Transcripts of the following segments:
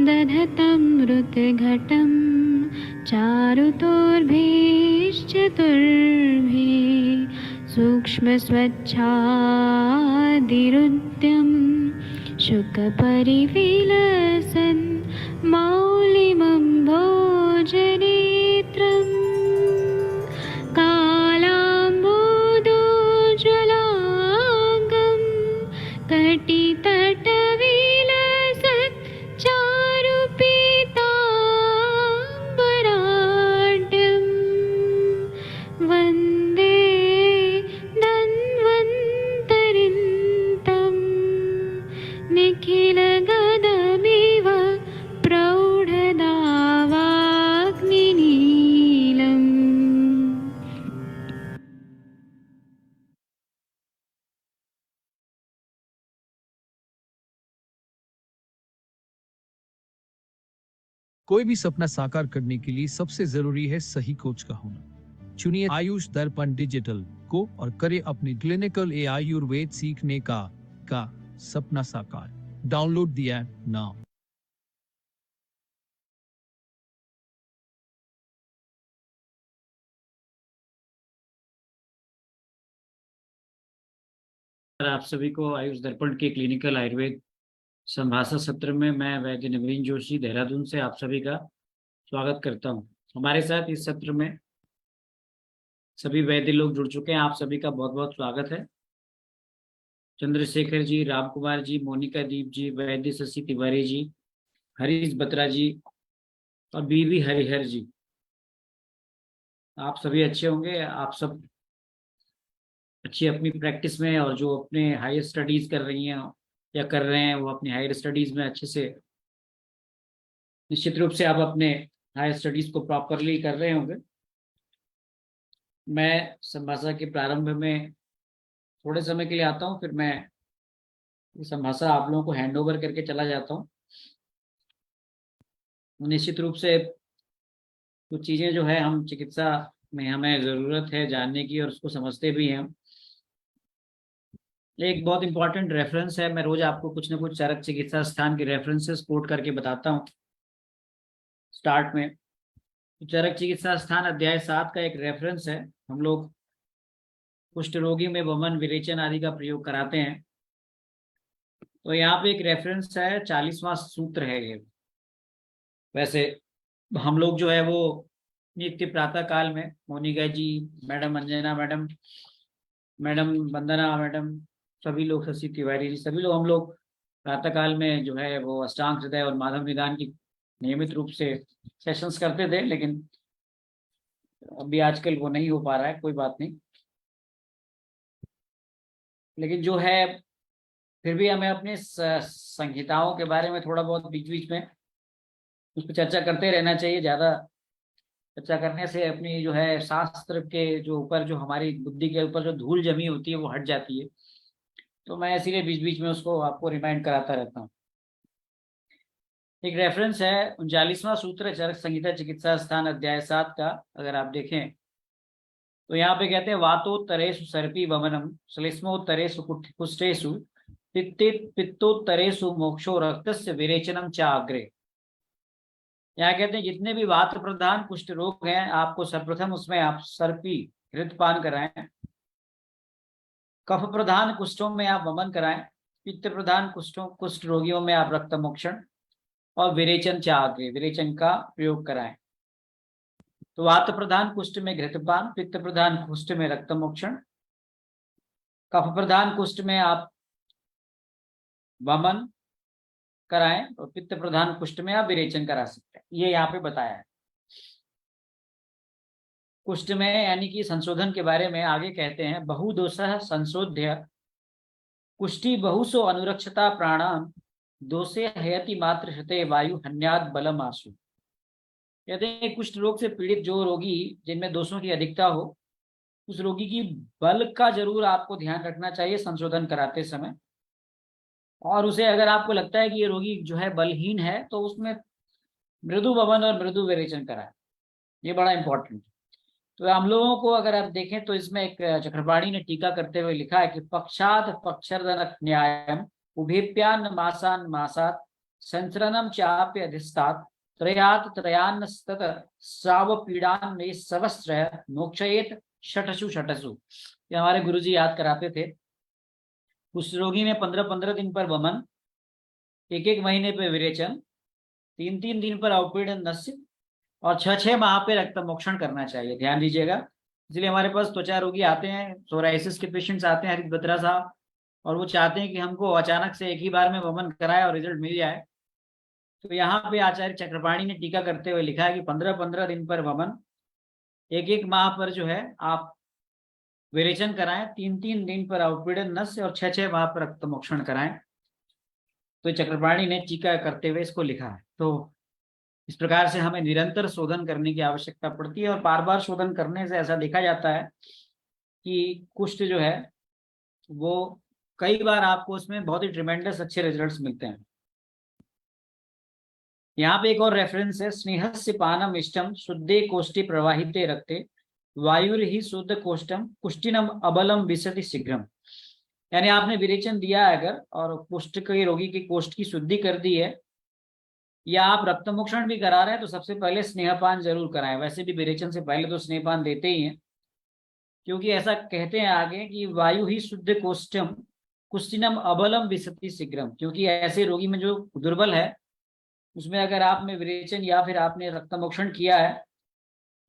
दधतं मृतघटं चारुतोर्भिश्चतुर्भिः सूक्ष्मस्वच्छादिरुद्यं शुकपरिविलसन् मौलिमम्भोजनेत्रम् कालाम्बोदोज्ज्वलाङ्गं कटितटविलसत् चारुपीताम्बराढ्यं वन्दे धन्वन्तरिन्तं निखिलगदमिव प्रौढदावाग्निनीलम्। कोई भी सपना साकार करने के लिए सबसे जरूरी है सही कोच का होना। चुनिए आयुष दर्पण डिजिटल को और करें अपने क्लिनिकल आयुर्वेद सीखने का सपना साकार। Download the app now. आप सभी को आयुष दर्पण के क्लिनिकल आयुर्वेद संभाषा सत्र में मैं वैद्य नवीन जोशी देहरादून से आप सभी का स्वागत करता हूं। हमारे साथ इस सत्र में सभी वैद्य लोग जुड़ चुके हैं। आप सभी का बहुत बहुत स्वागत है। चंद्रशेखर जी, राम कुमार जी, मोनिका दीप जी, वैद्य शशि तिवारी जी, हरीश बत्रा जी और बीवी हरिहर जी, आप सभी अच्छे होंगे। आप सब अच्छी अपनी प्रैक्टिस में और जो अपने हायर स्टडीज कर रही हैं या कर रहे हैं वो अपनी हायर स्टडीज में अच्छे से, निश्चित रूप से आप अपने हायर स्टडीज को प्रॉपरली कर रहे होंगे। मैं संभाषा के प्रारंभ में थोड़े समय के लिए आता हूँ, फिर मैं संभाषा आप लोगों को हैंड ओवर करके चला जाता हूँ। निश्चित रूप से कुछ चीज़ें जो है हम चिकित्सा में हमें ज़रूरत है जानने की और उसको समझते भी हैं। एक बहुत इंपॉर्टेंट रेफरेंस है, मैं रोज आपको कुछ ना कुछ चरक चिकित्सा स्थान के रेफरेंसेस कोट करके बताता हूँ स्टार्ट में। तो चरक चिकित्सा स्थान अध्याय 7 का एक रेफरेंस है। हम लोग कुष्ठ रोगी में वमन, विरेचन आदि का प्रयोग कराते हैं। तो यहाँ पे एक रेफरेंस है, 40वां सूत्र है ये। वैसे हम लोग जो है वो नित्य प्रातः काल में मोनिका जी, मैडम अंजना मैडम, मैडम वंदना मैडम, सभी लोग, शशि तिवारी जी, सभी लोग हम लोग प्रातः काल में जो है वो अष्टांग हृदय और माधव निदान की नियमित रूप से सेशंस करते थे, लेकिन अभी आजकल वो नहीं हो पा रहा है। कोई बात नहीं, लेकिन जो है फिर भी हमें अपने संहिताओं के बारे में थोड़ा बहुत बीच बीच में उस पर चर्चा करते रहना चाहिए। ज़्यादा चर्चा करने से अपनी जो है शास्त्र के जो ऊपर, जो हमारी बुद्धि के ऊपर जो धूल जमी होती है वो हट जाती है। तो मैं इसीलिए बीच बीच में उसको आपको रिमाइंड कराता रहता हूँ। एक रेफरेंस है 39वां सूत्र चरक संहिता चिकित्सा स्थान अध्याय 7 का। अगर आप देखें तो यहाँ पे कहते हैं वातोत्तरेषु सर्पी वमनम, श्लेष्मोत्तरेषु कुष्ठेषु, पित्तोत्तरेषु मोक्षो, रक्तस्य विरेचनम च अग्रे। यहाँ कहते हैं जितने भी वात प्रधान कुष्ठ रोग हैं, आपको सर्वप्रथम उसमें आप सर्पी घृतपान कराएं। कफ प्रधान कुष्ठों में आप वमन कराएं। पित्त प्रधान कुष्ठ रोगियों में आप रक्त मोक्षण और विरेचन चाग्रे, विरेचन का प्रयोग कराएं। तो वात प्रधान कुष्ठ में घृतपान, पित्त प्रधान कुष्ठ में रक्त मोक्षण, कफ प्रधान कुष्ठ में आप वमन कराएं और पित्त प्रधान कुष्ठ में आप विरेचन करा सकते हैं। ये यहाँ पे बताया है। कुष्ठ में यानी कि संशोधन के बारे में आगे कहते हैं, बहुदोषः संशोध्य कुष्ठी बहुसो अनुरक्षता प्राणान, दोषे हयति मात्र शते वायु हन्याद बलम आशु। कहते हैं कुष्ठ रोग से पीड़ित जो रोगी जिनमें दोषों की अधिकता हो, उस रोगी की बल का जरूर आपको ध्यान रखना चाहिए संशोधन कराते समय। और उसे अगर आपको लगता है कि ये रोगी जो है बलहीन है, तो उसमें मृदु वमन और मृदु विरेचन कराएं। ये बड़ा इंपॉर्टेंट। तो हम लोगों को अगर आप देखें तो इसमें एक चक्रपाणी ने टीका करते हुए लिखा है कि पक्षाद पक्षर्दन न्यायम उभेप्यान मासान मासात संचरणम चाप्य अधिस्तात् त्रयात् त्रयान्नस्तत साव पीड़ान में सवस्त्र मोक्षयेत षटसु षटसु। ये हमारे गुरुजी याद कराते थे। कुष्ठ रोगी में 15-15 दिन पर वमन, 1-1 महीने पे विरेचन, 3-3 दिन पर अवपीड़न नस्य और 6-6 माह पे रक्त मोक्षण करना चाहिए। ध्यान दीजिएगा। इसलिए हमारे पास त्वचा रोगी आते हैं, सोराइसिस के पेशेंट्स आते हैं हरित बत्रा साहब, और वो चाहते हैं कि हमको अचानक से एक ही बार में वमन कराए और रिजल्ट मिल जाए। तो यहाँ पे आचार्य चक्रपाणी ने टीका करते हुए लिखा है कि 15-15 दिन पर वमन, 1-1 माह पर जो है आप विरेचन कराएं, 3-3 दिन पर अवपीड़न नस्य और 6-6 माह पर रक्त मोक्षण कराएं। तो चक्रपाणी ने टीका करते हुए इसको लिखा है। तो इस प्रकार से हमें निरंतर शोधन करने की आवश्यकता पड़ती है, और बार बार शोधन करने से ऐसा देखा जाता है कि कुष्ठ जो है वो कई बार आपको उसमें बहुत ही ट्रिमेंडस अच्छे रिजल्ट्स मिलते हैं। यहाँ पे एक और रेफरेंस है, स्नेहस्य पानम इष्टम शुद्धे कोष्ठी प्रवाहिते रक्ते वायुर ही शुद्ध कोष्ठम कुष्टिनम अबलम विशति शीघ्रम। यानी आपने विरेचन दिया है अगर और कुष्ठ के रोगी की कोष्ठ की शुद्धि कर दी है, या आप रक्त मोक्षण भी करा रहे हैं, तो सबसे पहले स्नेहपान जरूर कराएं। वैसे भी विरेचन से पहले तो स्नेहपान देते ही हैं, क्योंकि ऐसा कहते हैं आगे कि वायु ही शुद्ध कोष्ठम कुष्टिनम अबलम विशति शीघ्रम। क्योंकि ऐसे रोगी में जो दुर्बल है उसमें अगर आपने विरेचन या फिर आपने रक्त मोक्षण किया है,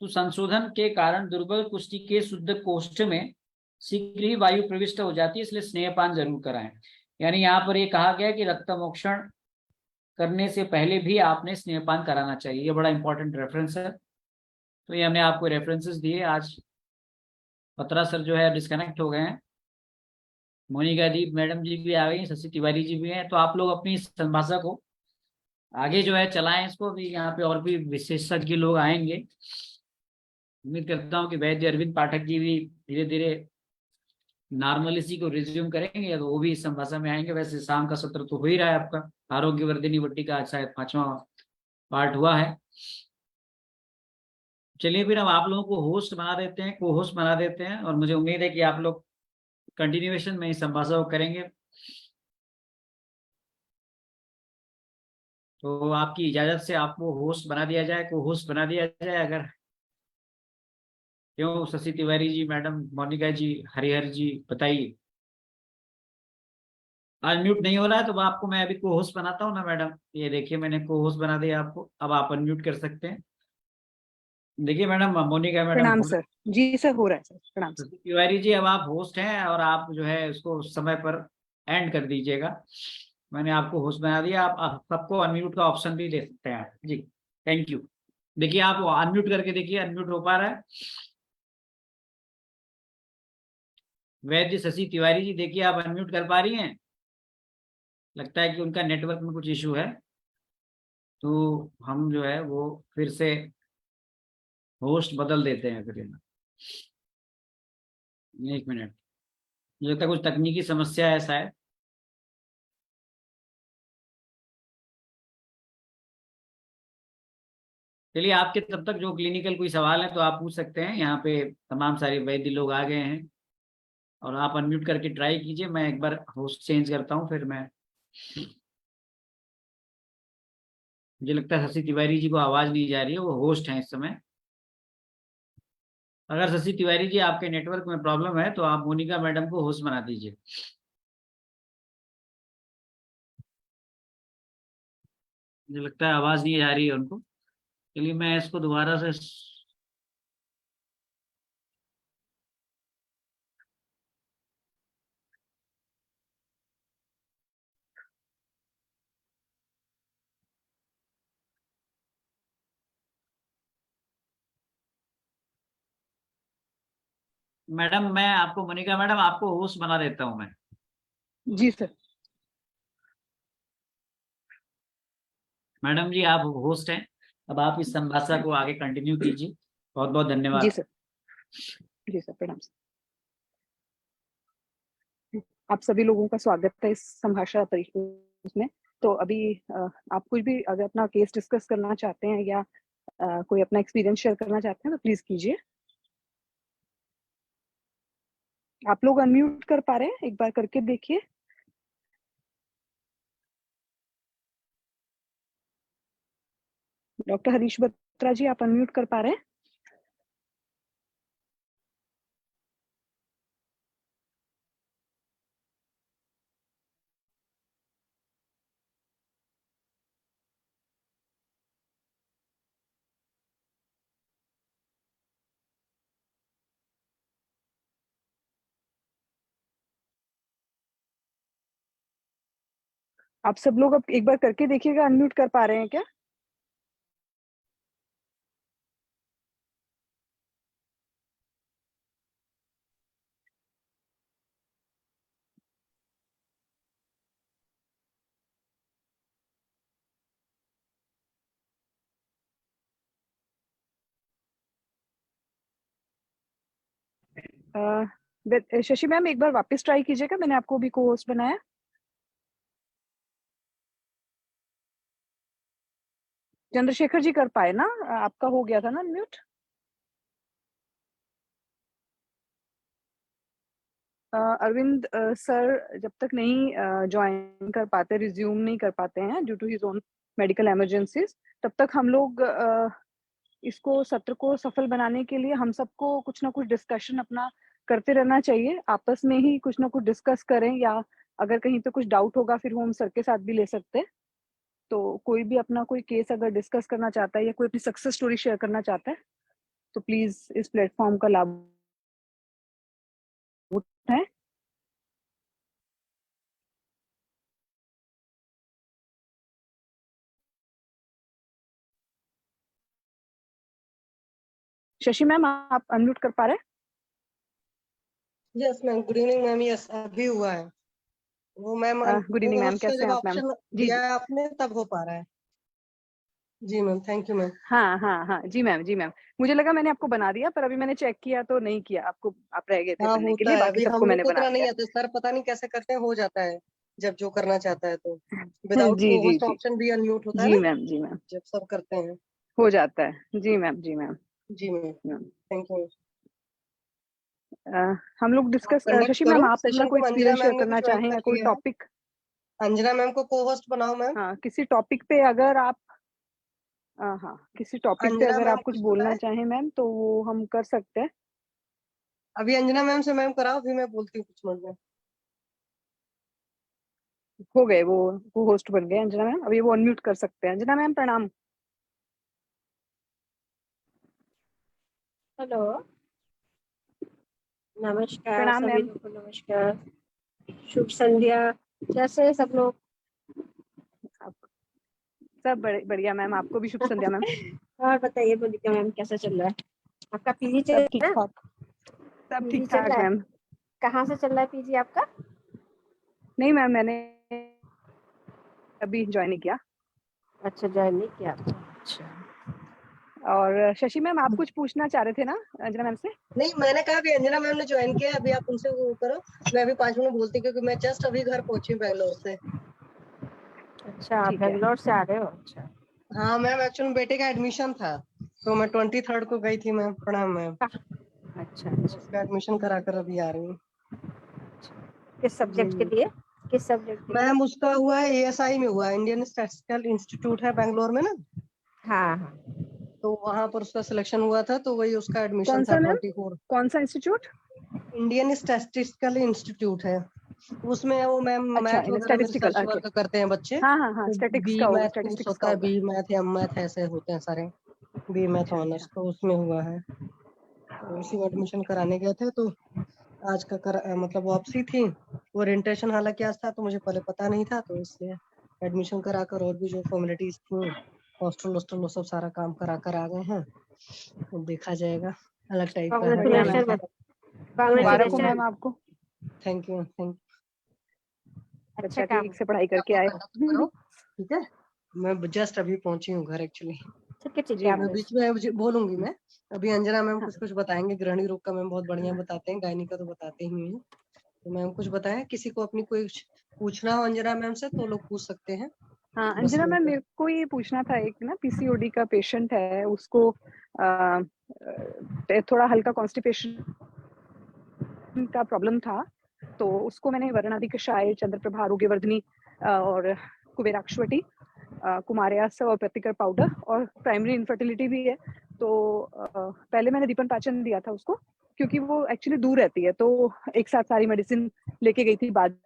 तो संशोधन के कारण दुर्बल कुष्ठी के शुद्ध कोष्ठ में शीघ्र ही वायु प्रविष्ट हो जाती है। इसलिए स्नेहपान जरूर कराएं। यानी यहाँ पर ये कहा गया कि रक्त मोक्षण करने से पहले भी आपने स्नेहपान कराना चाहिए। ये बड़ा इंपॉर्टेंट रेफरेंस है। तो ये हमने आपको रेफरेंसेस दिए। आज पत्रा सर जो है डिस्कनेक्ट हो गए हैं, मोनिका दीप मैडम जी भी आ गई, शशि तिवारी जी भी हैं। तो आप लोग अपनी इस भाषा को आगे जो है चलाएं इसको भी। यहाँ पे और भी विशेषज्ञ लोग आएंगे। उम्मीद करता हूँ कि वैद्य अरविंद पाठक जी भी धीरे धीरे नॉर्मल इसी को रिज्यूम करेंगे, तो वो भी इस संभाषा में आएंगे। वैसे शाम का सत्र तो हो ही रहा है आपका, आरोग्य वर्धिनी वट्टी का शायद 5वां पार्ट हुआ है। चलिए फिर हम आप लोगों को होस्ट बना देते हैं, को होस्ट बना देते हैं, और मुझे उम्मीद है कि आप लोग कंटिन्यूएशन में इस संभाषा को करेंगे। तो आपकी इजाजत से आपको होस्ट बना दिया जाए, को होस्ट बना दिया जाए अगर। क्यों शशि तिवारी जी, मैडम मोनिका जी, हरिहर जी, बताइए। अनम्यूट नहीं हो रहा है तो आपको मैं अभी को होस्ट बनाता हूँ ना मैडम। ये देखिए मैंने को होस्ट बना दिया आपको, अब आप अनम्यूट कर सकते हैं। देखिए मैडम, मोनिका मैडम, प्रणाम सर। जी सर, हो रहा है सर। प्रणाम सर। शशि तिवारी जी, अब आप होस्ट हैं और आप जो है उसको समय पर एंड कर दीजिएगा। मैंने आपको होस्ट बना दिया। आप सबको अनम्यूट का ऑप्शन भी दे सकते हैं जी। Thank you. देखिए आप अनम्यूट करके देखिए, अनम्यूट हो पा रहा है। वैद्य शशि तिवारी जी, देखिए आप अनम्यूट कर पा रही हैं। लगता है कि उनका नेटवर्क में कुछ इशू है, तो हम जो है वो फिर से होस्ट बदल देते हैं फिर। एक मिनट, मुझे लगता है कुछ तकनीकी समस्या है शायद। चलिए, आपके तब तक जो क्लिनिकल कोई सवाल है तो आप पूछ सकते हैं। यहाँ पे तमाम सारे वैद्य लोग आ गए हैं, और आप अनम्यूट करके ट्राई कीजिए। मैं एक बार होस्ट चेंज करता हूँ फिर मैं। मुझे लगता है शशि तिवारी जी को आवाज नहीं जा रही है, वो होस्ट हैं इस समय। अगर शशि तिवारी जी आपके नेटवर्क में प्रॉब्लम है तो आप मोनिका मैडम को होस्ट बना दीजिए। मुझे लगता है आवाज नहीं आ रही है उनको। चलिए मैं इसको दोबारा से। मैडम मैं आपको, मोनिका मैडम, आपको होस्ट बना देता हूँ मैं। जी सर। मैडम जी आप होस्ट हैं, अब आप इस संभाषा को आगे कंटिन्यू कीजिए। बहुत बहुत जी धन्यवाद। सर। जी सर, प्रणाम सर। आप सभी लोगों का स्वागत है इस संभाषा परिषद में। तो अभी आप कुछ भी अगर अपना केस डिस्कस करना चाहते हैं या कोई अपना एक्सपीरियंस शेयर करना चाहते हैं तो प्लीज कीजिए। आप लोग अनम्यूट कर पा रहे हैं? एक बार करके देखिए। डॉक्टर हरीश बत्रा जी, आप अनम्यूट कर पा रहे हैं? आप सब लोग अब एक बार करके देखिएगा, अनम्यूट कर पा रहे हैं क्या? शशि मैम, एक बार वापस ट्राई कीजिएगा, मैंने आपको भी को होस्ट बनाया। चंद्रशेखर जी कर पाए ना? आपका हो गया था ना अनम्यूट? अरविंद सर जब तक नहीं ज्वाइन कर पाते, रिज्यूम नहीं कर पाते हैं due to his own medical emergencies, तब तक हम लोग इसको सत्र को सफल बनाने के लिए हम सबको कुछ ना कुछ डिस्कशन अपना करते रहना चाहिए। आपस में ही कुछ ना कुछ डिस्कस करें, या अगर कहीं पे कुछ डाउट होगा फिर वो हम सर के साथ भी ले सकते हैं। तो कोई भी अपना कोई केस अगर डिस्कस करना चाहता है या कोई अपनी सक्सेस स्टोरी शेयर करना चाहता है तो प्लीज इस प्लेटफॉर्म का लाभ उठाएं। शशि मैम, आप अनम्यूट कर पा रहे हैं? Yes ma'am, good evening ma'am. Yes, अभी हुआ है वो ma'am. Good evening ma'am, host का कैसे जब हैं आप मैम? ऑप्शन जी दिया है आपने तब हो पा रहा है। जी मैम, थैंक यू मैम। हाँ हाँ हाँ, जी मैम, जी मैम। मुझे लगा मैंने आपको बना दिया, पर अभी मैंने चेक किया तो नहीं किया आपको, आप रह गए थे हाँ बनने के होता लिए, है, बाकी अभी सबको हम लोग मैंने को बना इतना नहीं दिया। आता सर, पता नहीं कैसे करते हैं, हो जाता है जब जो करना चाहता है तो। विदाउट जी को जी होस्ट जी ऑप्शन भी अनम्यूट होता है जी ना मैम, जी मैम, जब सब करते हैं। हो जाता है। जी मैम, जी मैम, जी मैम, मैम। Thank you. हम लोग आप डिस्कस, कंडक्ट शशि मैम करो आप अपना सेशन कोई को। अंजना एक्सपीरियंस शेयर मैम ने भी करना ज्वाइन चाहें कर या कोई लिया है। टॉपिक? अंजना मैम को को होस्ट बनाओ मैम। हाँ, किसी टॉपिक पे अगर आप हाँ, किसी टॉपिक पे अंजना अगर मैम आप कुछ कुछ बोलना बताए। चाहें मैम तो वो हम कर सकते हैं। अभी अंजना मैम से मैम कराओ, फिर मैं बोलती हूँ कुछ मिनट में। हो गए वो होस्ट बन गए अंजना मैम, अभी वो अनम्यूट कर सकते हैं। अंजना मैम प्रणाम। हेलो, नमस्कार प्रणाम सभी मैम। लोगों को। नमस्कार, शुभ संध्या। कैसे हैं सब लोग? आप सब बढ़िया मैम, आपको भी शुभ संध्या मैम। और बताइए मोनिका मैम, कैसा चल रहा है आपका पीजी? चल सब रहा ठीक है ना? ठाक, सब पीजी ठीक चल ठाक रहा है? मैम। कहाँ से चल रहा है पीजी आपका? नहीं मैम, मैंने अभी ज्वाइन नहीं किया। अच्छा, ज्वाइन नहीं किया आपने? अच्छा, और शशि मैम, आप कुछ पूछना चाह रहे थे ना अंजना मैम से? नहीं, मैंने कहा कि अंजना मैम ने ज्वाइन किया, अभी आप उनसे वो करो। मैं अभी 5 मिनट बोलती हूँ, क्योंकि मैं जस्ट अभी घर पहुंची हूँ बैंगलोर से। अच्छा आप ठीक है। बेंगलोर से आ रहे हो? अच्छा, हाँ मैम, एक्चुअली बेटे का एडमिशन था तो मैं 23rd को गई थी मैम। प्रणाम मैम। अच्छा उसका अच्छा। एडमिशन करा कर अभी आ रही हूँ। किस सब्जेक्ट के जी लिए? किस सब्जेक्ट के लिए? मैम, उसका हुआ है ASI में, हुआ है इंडियन स्टैटिस्टिकल इंस्टीट्यूट है बैंगलोर में ना, हाँ हाँ। तो वहां पर उसका सिलेक्शन हुआ था, तो वही उसका एडमिशन कौन था सा मैम? 24। कौन सा इंस्टीट्यूट? इंडियन स्टैटिस्टिकल इंस्टीट्यूट है, उसमें वो मैम अच्छा, मैथ इन वगैरह में स्टैटिस्टिकल, रिसर्च ओके। वर्क करते हैं बच्चे। हाँ हाँ हाँ, तो स्टैटिक्स बी का होगा, मैथ कोर्स स्टैटिस्टिक्स का होता है, होगा। बी मैथ या मैथ ऐसे होते हैं सारे। बी मैथ अच्छा ऑनर्स, अच्छा। तो उसमें हुआ है, तो उसी में एडमिशन कराने गए थे। तो आज का मतलब वापसी थी। ओरिएंटेशन हालांकि आज था, तो मुझे पहले पता नहीं था, तो इसलिए एडमिशन करा कर और भी जो फॉर्मेलिटीज थी, हॉस्टल हॉस्टल वो सब सारा काम करा कर आ गए हैं। तो देखा जाएगा, अलग टाइप का है बढ़िया मैम, कांग्रेचुलेशन। मुबारक हो थैंक मैम कांग्रेचुलेशन। आपको। थैंक यू थैंक अच्छा बच्चा काम। ठीक से पढ़ाई यू। करके आए। करो, ठीक है। मैं जस्ट अभी पहुंची हूँ घर एक्चुअली। ठीक है जी आप। मैं बीच में बोलूंगी मैं। अभी अंजना मैम हाँ, कुछ बताएंगे, गृहिणी रोग का मैम बहुत बढ़िया हाँ। बताते हैं, गायनी का तो बताते ही हैं। तो मैम कुछ बताएं, किसी को अपनी कोई पूछना हो अंजना मैम से तो लोग पूछ सकते हैं। हाँ बस अंजना मैम, मैं मेरे को ये पूछना था, एक ना पीसीओडी का पेशेंट है, उसको थोड़ा हल्का कॉन्स्टिपेशन का प्रॉब्लम था, तो उसको मैंने वर्णादि कषाय, चंद्रप्रभा आरोग्यवर्धिनी और कुबेराक्षवटी कुमारयास और प्रतिकर पाउडर, और प्राइमरी इनफर्टिलिटी भी है। तो पहले मैंने दीपन पाचन दिया था उसको, क्योंकि वो एक्चुअली दूर रहती है, तो एक साथ सारी मेडिसिन लेके गई थी बाद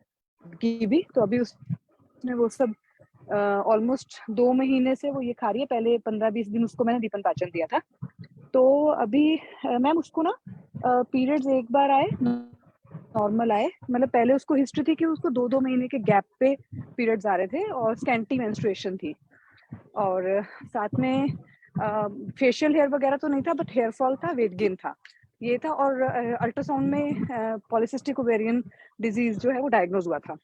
की भी। तो अभी उसने वो सब ऑलमोस्ट 2 महीने से वो ये खा रही है। पहले 15-20 दिन उसको मैंने दीपन पाचन दिया था। तो अभी मैम उसको ना पीरियड्स एक बार आए, नॉर्मल आए। मतलब पहले उसको हिस्ट्री थी कि उसको 2-2 महीने के गैप पे पीरियड्स आ रहे थे और स्कैंटी मेंस्ट्रुएशन थी, और साथ में फेशियल हेयर वगैरह तो नहीं था, बट हेयर फॉल था, वेट गेन था, ये था। और अल्ट्रासाउंड में पॉलिसिस्टिक ओवेरियन डिजीज जो है वो डायग्नोज हुआ था।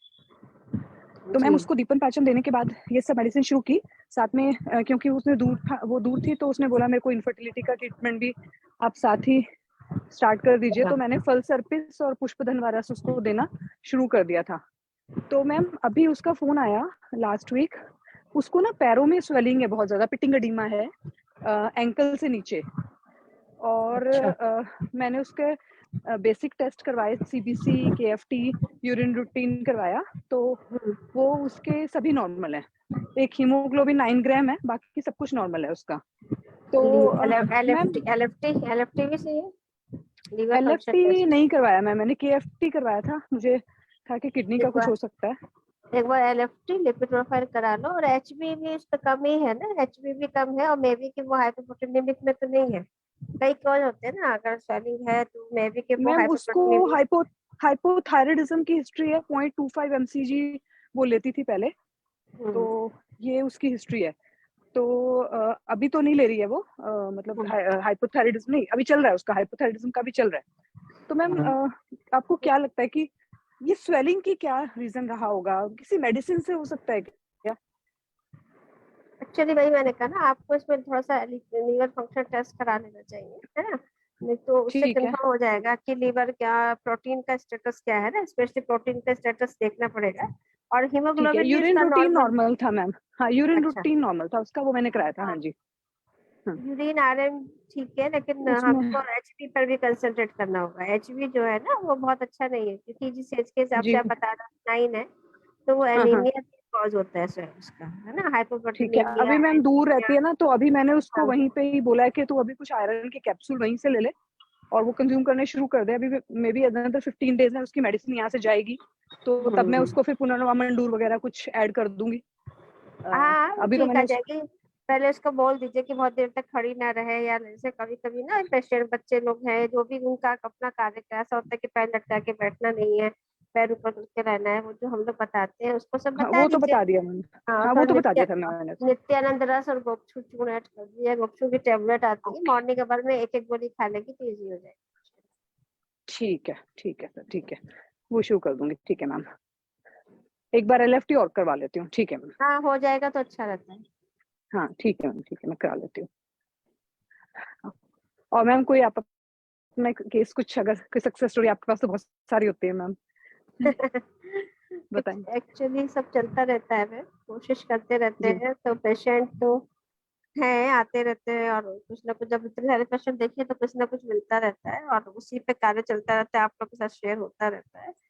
तो मैम जी उसको दीपन पाचन देने के बाद ये सब मेडिसिन शुरू की साथ में, क्योंकि उसने वो दूर थी, तो उसने बोला मेरे को इनफर्टिलिटी का ट्रीटमेंट भी आप साथ ही स्टार्ट कर दीजिए। तो मैंने फल सर्पिस और पुष्पधन वारस उसको देना शुरू कर दिया था। तो मैम अभी उसका फोन आया लास्ट वीक, उसको ना पैरों में स्वेलिंग है बहुत ज्यादा, पिटिंग एडिमा है एंकल से नीचे। और मैंने उसके बेसिक टेस्ट करवाए, सीबीसी, केएफटी, यूरिन रूटीन करवाया, तो वो उसके सभी नॉर्मल है। एक हीमोग्लोबिन 9 ग्राम है, बाकी सब कुछ नॉर्मल है उसका। तो मैम एलएफटी भी सही है, लीवर फंक्शन एलएफटी टेस्ट। नहीं करवाया मैम, मैंने केएफटी करवाया था, मुझे था कि किडनी का एक कुछ बार हो सकता है। एक बार एलएफटी लिपिड प्रोफाइल करा लो, और एचबी भी इसका कम ही है ना, एचबी भी कम है, और मे बी कि वो हाइपोप्रोटीनेमिक में तो नहीं है। कई कॉज होते हैं ना, अगर स्वेलिंग है तो मे बी कि वो मैम उसको हाइपोप्रोटीनेमिक। हाइपोथायराइडिज्म की हिस्ट्री है, 0.25 mcg वो लेती थी पहले, तो ये उसकी हिस्ट्री है। तो अभी तो नहीं ले रही है वो, मतलब हाइपोथायराइडिज्म नहीं अभी चल रहा है उसका, हाइपोथायराइडिज्म का भी चल रहा है। तो मैम आपको क्या लगता है कि ये स्वेलिंग की क्या रीजन रहा होगा? किसी मेडिसिन से हो सकता है क्या? एक्चुअली वही मैंने कहा ना, आपको इसमें थोड़ा सा लीवर फंक्शन टेस्ट करा लेना चाहिए, है ना। नहीं तो उससे ठीक है, कंफर्म हो जाएगा कि लीवर क्या, प्रोटीन का स्टेटस क्या है ना, स्पेशली प्रोटीन का स्टेटस देखना पड़ेगा। और ठीक है। हीमोग्लोबिन भी यूरिन उसका रूटीन नॉर्मल। नॉर्मल था मैम, हाँ यूरिन अच्छा, रूटीन नॉर्मल था उसका, वो मैंने कराया था, हाँ, हाँ जी। हाँ, यूरिन आरएम ठीक है, लेकिन उसमें हमको एचबी पर भी कंसंट्रेट करना होगा। एचबी जो है ना वो बहुत अच्छा नहीं है, क्योंकि जिस एज के हिसाब जी, से आप बता रहे 9 है, तो वो हाँ हाँ, एनीमिया कॉज होता है सर उसका, है ना, ठीक है। हाइपोप्रोटीनेमिया, अभी मैम दूर रहती एनीमिया। है ना, तो अभी मैंने उसको हाँ, वहीं पे ही बोला है कि तू अभी कुछ आयरन के कैप्सूल वहीं से ले ले और वो कंज्यूम करने शुरू कर दे। अभी मे बी अनदर 15 डेज में उसकी मेडिसिन यहाँ से जाएगी, तो तब मैं उसको फिर पुनर्वा मंडूर वगैरह कुछ ऐड कर दूंगी। हाँ वो अभी तो ठीक आ मैंने उसको, जाएगी। पहले उसको बोल दीजिए कि बहुत देर तक खड़ी ना रहे, या जैसे कभी कभी ना पेशेंट बच्चे लोग हैं जो भी उनका अपना कार्य ऐसा होता है कि पैर लटका के बैठना नहीं है, पैर ऊपर करके रहना है, वो जो हम लोग बताते हैं उसको सब हाँ बता वो तो दीजिए। बता दिया मैंने, हाँ, और हाँ थोड़ा वो तो बता दिया था मैंने। नित्यानंद रस और गोपचू चूर्ण ऐड कर दिए, गोपचू की टेबलेट आती है, ओके, मॉर्निंग अवर में एक एक गोली खा लेगी तो इजी हो जाएगी। ठीक है सर, ठीक है, वो शुरू कर दूंगी। ठीक है मैम, एक बार एलएफटी और करवा लेती हूँ। ठीक है मैम, हाँ, हो जाएगा तो अच्छा रहता है। हाँ ठीक है मैम, ठीक है मैं करा लेती हूँ। और मैम कोई आप अपना केस कुछ, अगर कोई सक्सेस स्टोरी आपके पास तो बहुत सारी होती है मैम, बताएं। एक्चुअली सब चलता रहता है, मैं कोशिश करते रहते जी, हैं, तो पेशेंट तो हैं, आते रहते हैं, और कुछ ना कुछ, जब इतने सारे पेशेंट देखिए तो कुछ ना कुछ मिलता रहता है, और उसी पे कार्य चलता रहता है, आप लोग के साथ शेयर होता रहता है। जी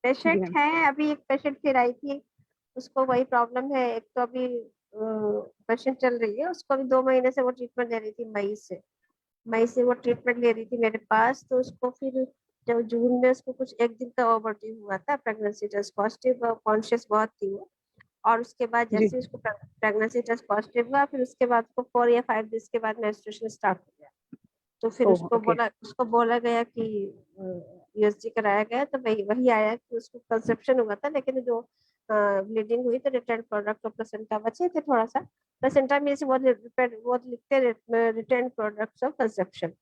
पेशेंट मैम, है, अभी एक पेशेंट फिर आई थी, उसको वही प्रॉब्लम है। एक तो अभी पेशेंट चल रही है, उसको अभी 2 महीने से वो ट्रीटमेंट ले रही थी, मई से वो ट्रीटमेंट ले रही थी मेरे पास। तो उसको फिर जब जून में उसको कुछ एक दिन का ओवरड्यू हुआ था, प्रेगनेंसी टेस्ट पॉजिटिव, कॉन्शियस बहुत थी वो। और उसके बाद जी, जैसे ही उसको प्रेगनेंसी टेस्ट पॉजिटिव हुआ, फिर उसके बाद उसको 4 या 5 डेज के बाद मेंस्ट्रुएशन स्टार्ट हो गया। तो फिर ओह ओके, उसको बोला गया कि यूएसजी कराया गया, तो वही वही आया कि उसको कंसेप्शन हुआ था, लेकिन जो ब्लीडिंग हुई तो रिटर्न प्रोडक्ट और प्लेसेंटा बचे थे थोड़ा सा। प्लेसेंटा में से वो लिखते रिटर्न प्रोडक्ट्स ऑफ कंसेप्शन।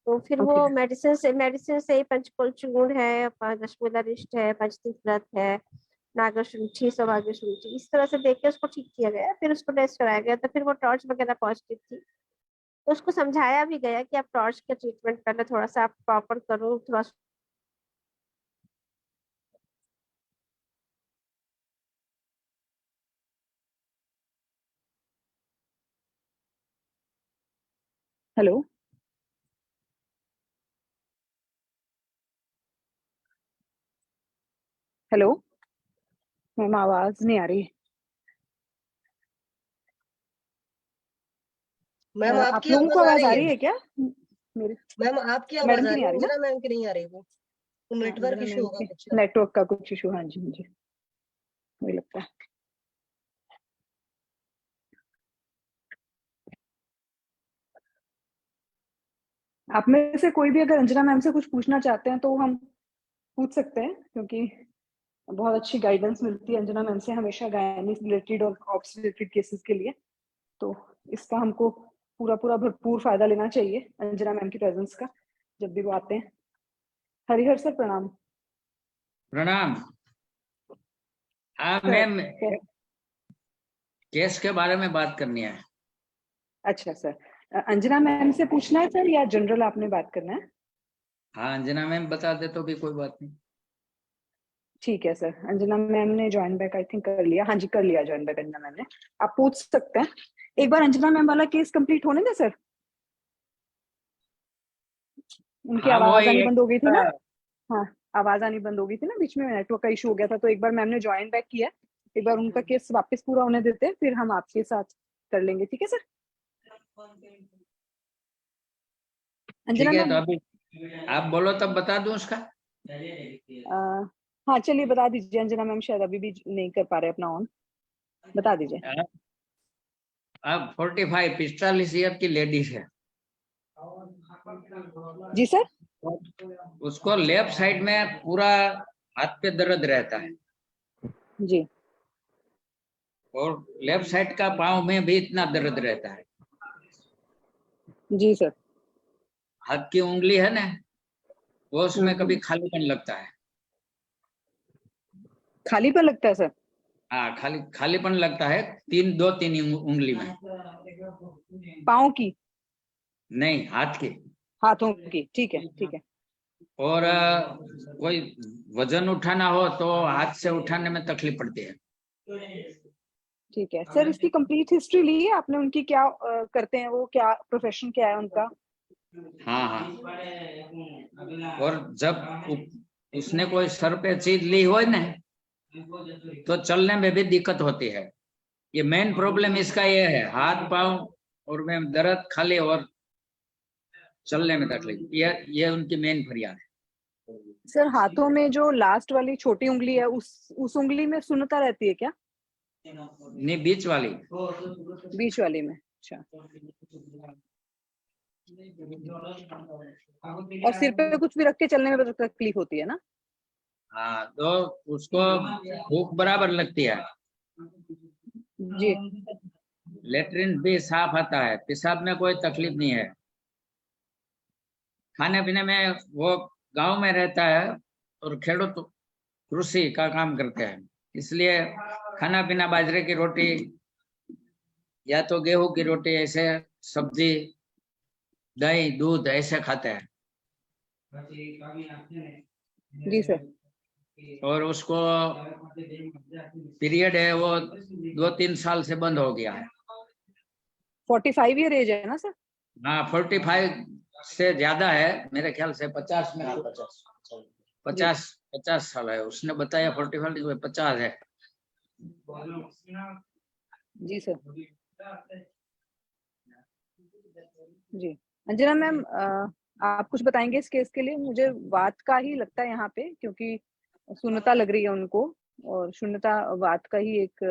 तो फिर ओके, वो मेडिसिन से ही पंचकोल चूर्ण है, दशमूला रिष्ट है, पंचतीर्थ है, नागरशुंठी, सौभाग्यशुंठी, इस तरह से देख के उसको ठीक किया गया। फिर उसको टेस्ट कराया गया, तो फिर वो टॉर्च वगैरह पॉजिटिव थी। तो उसको समझाया भी गया कि आप टॉर्च के ट्रीटमेंट पहले थोड़ा सा आप प्रॉपर करो, थोड़ा। हेलो, हेलो मैम, आवाज नहीं आ रही। मैम आप आपकी लोगों को आवाज आवाज आ रही है क्या मेरे? मैम आपकी आवाज मैडम आ की रही नहीं आ है, रही ना? अंजना मैम की नहीं आ रही। वो नेटवर्क इशू होगा कुछ। नेटवर्क का कुछ इशू, हाँ जी मुझे वही लगता है। आप में से कोई भी अगर अंजना मैम से कुछ पूछना चाहते हैं तो हम पूछ सकते हैं, क्योंकि बहुत अच्छी गाइडेंस मिलती है अंजना मैम से हमेशा गायनी रिलेटेड और ऑप्स रिलेटेड केसेस के लिए। तो इसका हमको पूरा पूरा भरपूर फायदा लेना चाहिए अंजना मैम की प्रेजेंस का जब भी वो आते हैं। हरिहर सर प्रणाम। प्रणाम। हाँ सर, मैम, केस के बारे में बात करनी है। अच्छा सर, अंजना मैम से पूछना है सर या जनरल आपने बात करना है? हाँ अंजना मैम बता दे तो भी कोई बात नहीं। ठीक है सर, अंजना मैम ने ज्वाइन बैक आई थिंक कर लिया। हाँ जी कर लिया ज्वाइन बैक अंजना मैम ने। आप पूछ सकते हैं। एक बार अंजना मैम वाला केस कंप्लीट होने दे सर। उनकी हाँ वो आवाज आनी एक बंद हो गई थी ना। हाँ, आवाज आनी बंद हो गई थी ना, बीच में नेटवर्क का इशू हो गया था। तो एक बार मैम ने ज्वाइन बैक किया, एक बार उनका केस वापस पूरा होने देते हैं, फिर हम आपके साथ कर लेंगे। ठीक है सर? ठीक अंजना है, तो मैम, अभी आप बोलो तब बता दूं उसका। हाँ चलिए बता दीजिए। अंजना मैम शायद अभी भी नहीं कर पा रहे अपना ऑन, बता दीजिए। अब 45 ईयर की लेडीज है। जी सर। उसको लेफ्ट साइड में पूरा हाथ पे दर्द रहता है, जी और लेफ्ट साइड का पाँव में भी इतना दर्द रहता है। जी सर। हाथ की उंगली है ना, वो उसमें कभी खालीपन लगता है। खाली पर लगता है सर? हाँ, खालीपन लगता है दो तीन उंगली में। पाँव की? नहीं, हाथ की। हाथों की, ठीक है ठीक है। और कोई वजन उठाना हो तो हाथ से उठाने में तकलीफ पड़ती है। ठीक है सर, इसकी कंप्लीट हिस्ट्री ली है आपने? उनकी क्या करते हैं वो, क्या प्रोफेशन क्या है उनका? हाँ हाँ। और जब उसने कोई सर पे चीज ली हो ना, तो चलने में भी दिक्कत होती है। ये मेन प्रॉब्लम इसका ये है, हाथ पांव और में दर्द खाली और चलने में तकलीफ। ये उनकी मेन फरियाद है। सर हाथों में जो लास्ट वाली छोटी उंगली है, उस उंगली में सुन्नता रहती है क्या? नहीं, बीच वाली। बीच वाली में, अच्छा। और सिर पे कुछ भी रख के चलने में तकलीफ होती है ना? हाँ, तो उसको भूख बराबर लगती है। जी। लेटरिन भी साफ आता है, पेशाब में कोई तकलीफ नहीं है। खाने पीने में वो गांव में रहता है और खेड़ूत कृषि का काम करते हैं, इसलिए खाना पीना बाजरे की रोटी या तो गेहूं की रोटी, ऐसे सब्जी दही दूध ऐसे खाते हैं। जी सर। और उसको पीरियड है वो 2-3 साल से बंद हो गया है। 45 ईयर एज है ना सर? हाँ, 45 से ज्यादा है मेरे ख्याल से। 50 में 50 साल है। उसने बताया 45, 50 है। जी सर। जी अंजना मैम, आप कुछ बताएंगे इस केस के लिए? मुझे वात का ही लगता है यहाँ पे, क्योंकि शून्यता लग रही है उनको, और शून्यता वात का ही एक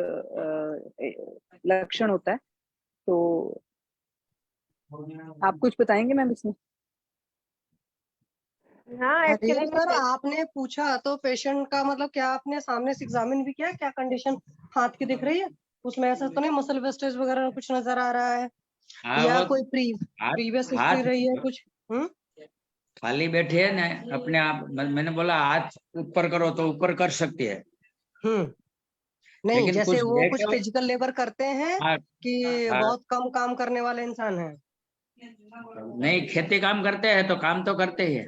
लक्षण होता है। तो आप कुछ बताएंगे मैम इसमें? हाँ हरिहर एक्चुअली सर, आपने पूछा तो पेशेंट का मतलब क्या आपने सामने से एग्जामिन भी किया? क्या कंडीशन हाथ की दिख रही है? उसमें ऐसा तो नहीं मसल वेस्टेज वगैरह कुछ नजर आ रहा है? हाँ, या वो कोई प्रीवियस हिस्ट्री हाथ रही है कुछ? खाली बैठे है ना अपने आप। मैंने बोला हाथ ऊपर करो तो ऊपर कर सकती है, नहीं, लेकिन जैसे कुछ वो कुछ बैठे। फिजिकल लेबर करते हैं हाँ, कि हाँ, बहुत कम काम करने वाले इंसान हैं? नहीं, खेती काम करते हैं तो काम तो करते ही है।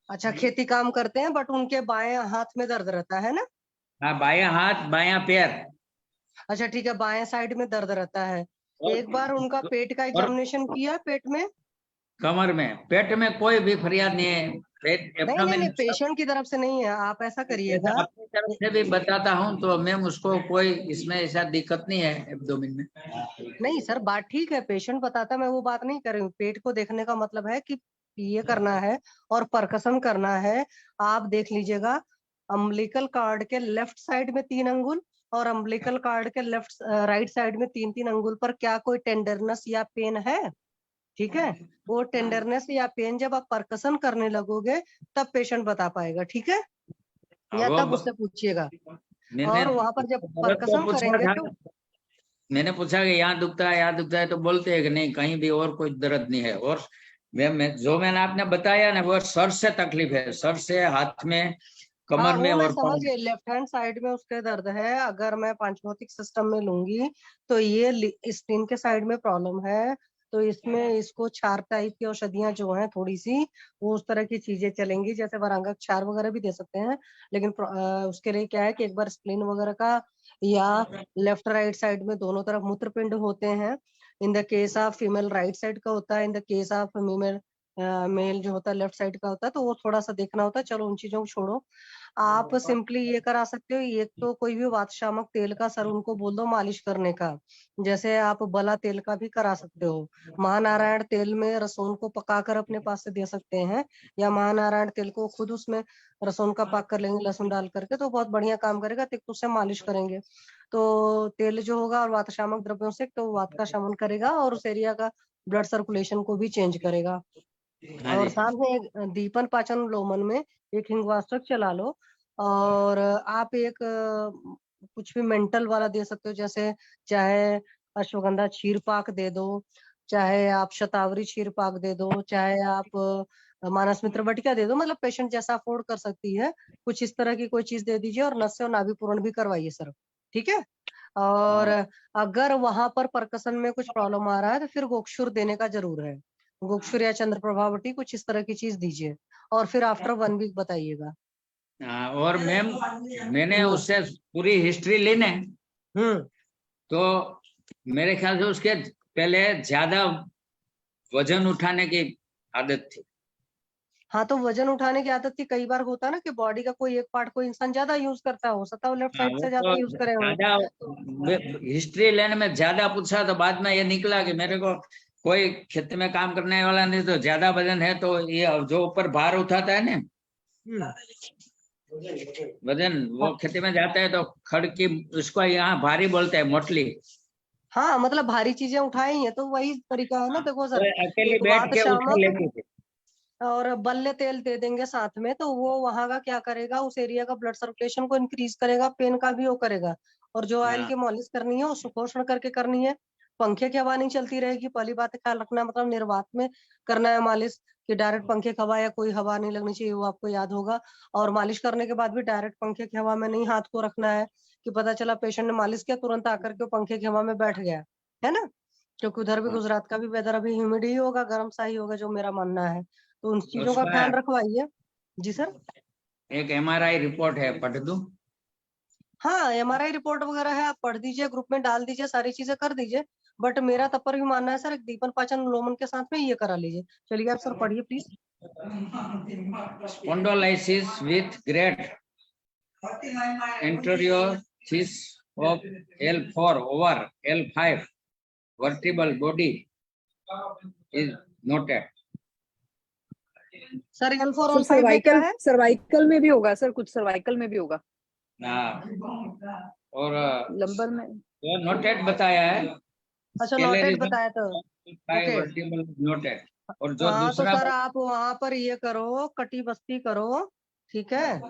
अच्छा, खेती काम करते हैं बट उनके बाएं हाथ में दर्द रहता है ना? हाँ, बायां हाथ बायां पैर। अच्छा ठीक है, बाएं साइड में दर्द रहता है। और एक बार उनका पेट का और एग्जामिनेशन किया पेट में? कमर में, पेट में कोई भी फरियाद नहीं है। पेट नहीं एब्डोमेन नहीं, पेशेंट की तरफ से नहीं है, आप ऐसा करिएगा। अपनी तरफ से भी बताता हूँ तो मैम उसको कोई इसमें ऐसा दिक्कत नहीं है एब्डोमेन में। नहीं सर, बात ठीक है, पेशेंट बताता, मैं वो बात नहीं कर रही हूँ। पेट को देखने का मतलब है कि ये करना है और परकसन करना है। आप देख लीजिएगा, अम्बिलिकल कार्ड के लेफ्ट साइड में 3 अंगुल और अम्बिलिकल कार्ड के राइट साइड में 3-3 अंगुल पर क्या कोई टेंडरनेस या पेन है? ठीक है, वो टेंडरनेस या पेन जब आप परकसन करने लगोगे तब पेशेंट बता पाएगा, ठीक है? या वो तब उससे पूछिएगा। मैंने और वहां पर जब दर्द तो परकसन पूछा करेंगे था, तो मैंने पूछा कि यहाँ दुखता है, यहाँ दुखता है, तो बोलते हैं कि नहीं कहीं भी और कोई दर्द नहीं है। और जो मैंने आपने बताया ना वो सर से तकलीफ है, सर से हाथ में, हाँ, कमर में वो मैं और समझ पाँव में। गई, लेफ्ट हैंड साइड में उसके दर्द है। अगर मैं पंचभौतिक सिस्टम में लूंगी तो ये स्किन के साइड में प्रॉब्लम है, तो इसमें इसको क्षार टाइप की औषधियां जो हैं थोड़ी सी, वो उस तरह की चीजें चलेंगी, जैसे वरांगा क्षार वगैरह भी दे सकते हैं। लेकिन उसके लिए क्या है कि एक बार स्प्लीन वगैरह का, या लेफ्ट राइट साइड में दोनों तरफ मूत्रपिंड होते हैं। In the case of female right side का होता है, in the case of female male जो होता है लेफ्ट साइड का होता है, तो वो थोड़ा सा देखना होता है। चलो उन चीजों को छोड़ो, आप सिंपली ये करा सकते हो। एक तो कोई भी वात शामक तेल का सर उनको बोल दो मालिश करने का, जैसे आप बला तेल का भी करा सकते हो। महानारायण तेल में रसोन को पकाकर अपने पास से दे सकते हैं, या महानारायण तेल को खुद उसमें रसोन का पाक कर लेंगे लहसुन डाल करके, तो बहुत बढ़िया काम करेगा। तिक्त उससे मालिश करेंगे तो तेल जो होगा और वात शामक द्रव्यों से तो वात का शमन करेगा और उस एरिया का ब्लड सर्कुलेशन को भी चेंज करेगा। हाँ और जी। साथ में एक दीपन पाचन लोमन में एक हिंगवास्तक चला लो। और आप एक कुछ भी मेंटल वाला दे सकते हो, जैसे चाहे अश्वगंधा क्षीर पाक दे दो, चाहे आप शतावरी क्षीर पाक दे दो, चाहे आप मानस मित्र बटिका दे दो। मतलब पेशेंट जैसा अफोर्ड कर सकती है, कुछ इस तरह की कोई चीज दे दीजिए। और नस से नाभि पूर्ण भी करवाइए सर, ठीक है? और अगर वहां पर परकसन में कुछ प्रॉब्लम आ रहा है तो फिर गोक्षुर देने का जरूर है। गोक्षुर या चंद्र प्रभावटी कुछ इस तरह की चीज दीजिए, और फिर आफ्टर 1 वीक बताइएगा। हाँ, और मैम मैंने उससे पूरी हिस्ट्री ली ना, हम्म। तो मेरे ख्याल से उसके पहले ज्यादा वजन उठाने की आदत थी। हाँ, तो वजन उठाने की आदत थी। कई बार होता है ना कि बॉडी का कोई एक पार्ट कोई इंसान ज्यादा यूज करता है, हो सकता है लेफ्ट हाँ, साइड वो से ज्यादा तो यूज करे हो। ज्यादा हिस्ट्री लेने में ज्यादा पूछा, तो बाद में ये निकला कि मेरे को कोई खेत में काम करने वाला नहीं, तो ज्यादा वजन है तो ये जो ऊपर भार उठाता है ना वजन, वो खेती में जाता है तो खड़ की, उसको यहाँ भारी बोलते हैं, मोटली। हाँ, मतलब भारी चीजें उठाई हैं, तो वही तरीका है ना। देखो तो सर, अकेले एक बैठ वात के उठा शामक लेती थी। और बल्ले तेल दे देंगे साथ में, तो वो वहां का क्या करेगा, उस एरिया का ब्लड सर्कुलेशन को इंक्रीज करेगा, पेन का भी वो करेगा। और जो ऑयल हाँ, की मालिश करनी है वो सुपोषण करके करनी है। पंखे की हवा नहीं चलती रहेगी, पहली बात है ख्याल रखना। मतलब निर्वात में करना है मालिश, कि डायरेक्ट पंखे की हवा या कोई हवा नहीं लगनी चाहिए, वो आपको याद होगा। और मालिश करने के बाद भी डायरेक्ट पंखे की हवा में नहीं हाथ को रखना है, कि पता चला पेशेंट ने मालिश किया तुरंत आकर के पंखे की हवा में बैठ गया, है ना? क्योंकि उधर भी हाँ। गुजरात का भी वेदर अभी ह्यूमिड ही होगा, गर्म सा ही होगा, जो मेरा मानना है। तो उन चीजों का उसका ख्याल रखवाइए। जी सर। एक MRI रिपोर्ट है, पढ़ दूं? हाँ, एमआरआई रिपोर्ट वगैरह है, आप पढ़ दीजिए, ग्रुप में डाल दीजिए, सारी चीजें कर दीजिए। बट मेरा तब पर भी मानना है सर, एक दीपन पाचन लोमन के साथ में ये करा लीजिए। चलिए आप सर पढ़िए please. Spondylolysis with grade anterolisthesis of L4 over L5 vertebral body is noted. Sir L4 sir L5 में क्या सर्वाइकल है? सर्वाइकल में भी होगा सर, कुछ सर्वाइकल में भी होगा, और लंबर में। वो नोटेड बताया है। अच्छा, नोटेड स्केलेरिज्म बताया तो ओके। Vertebral noted. और जो हाँ, तो दूसरा सर आप वहां पर ये करो, कटी बस्ती करो, ठीक है?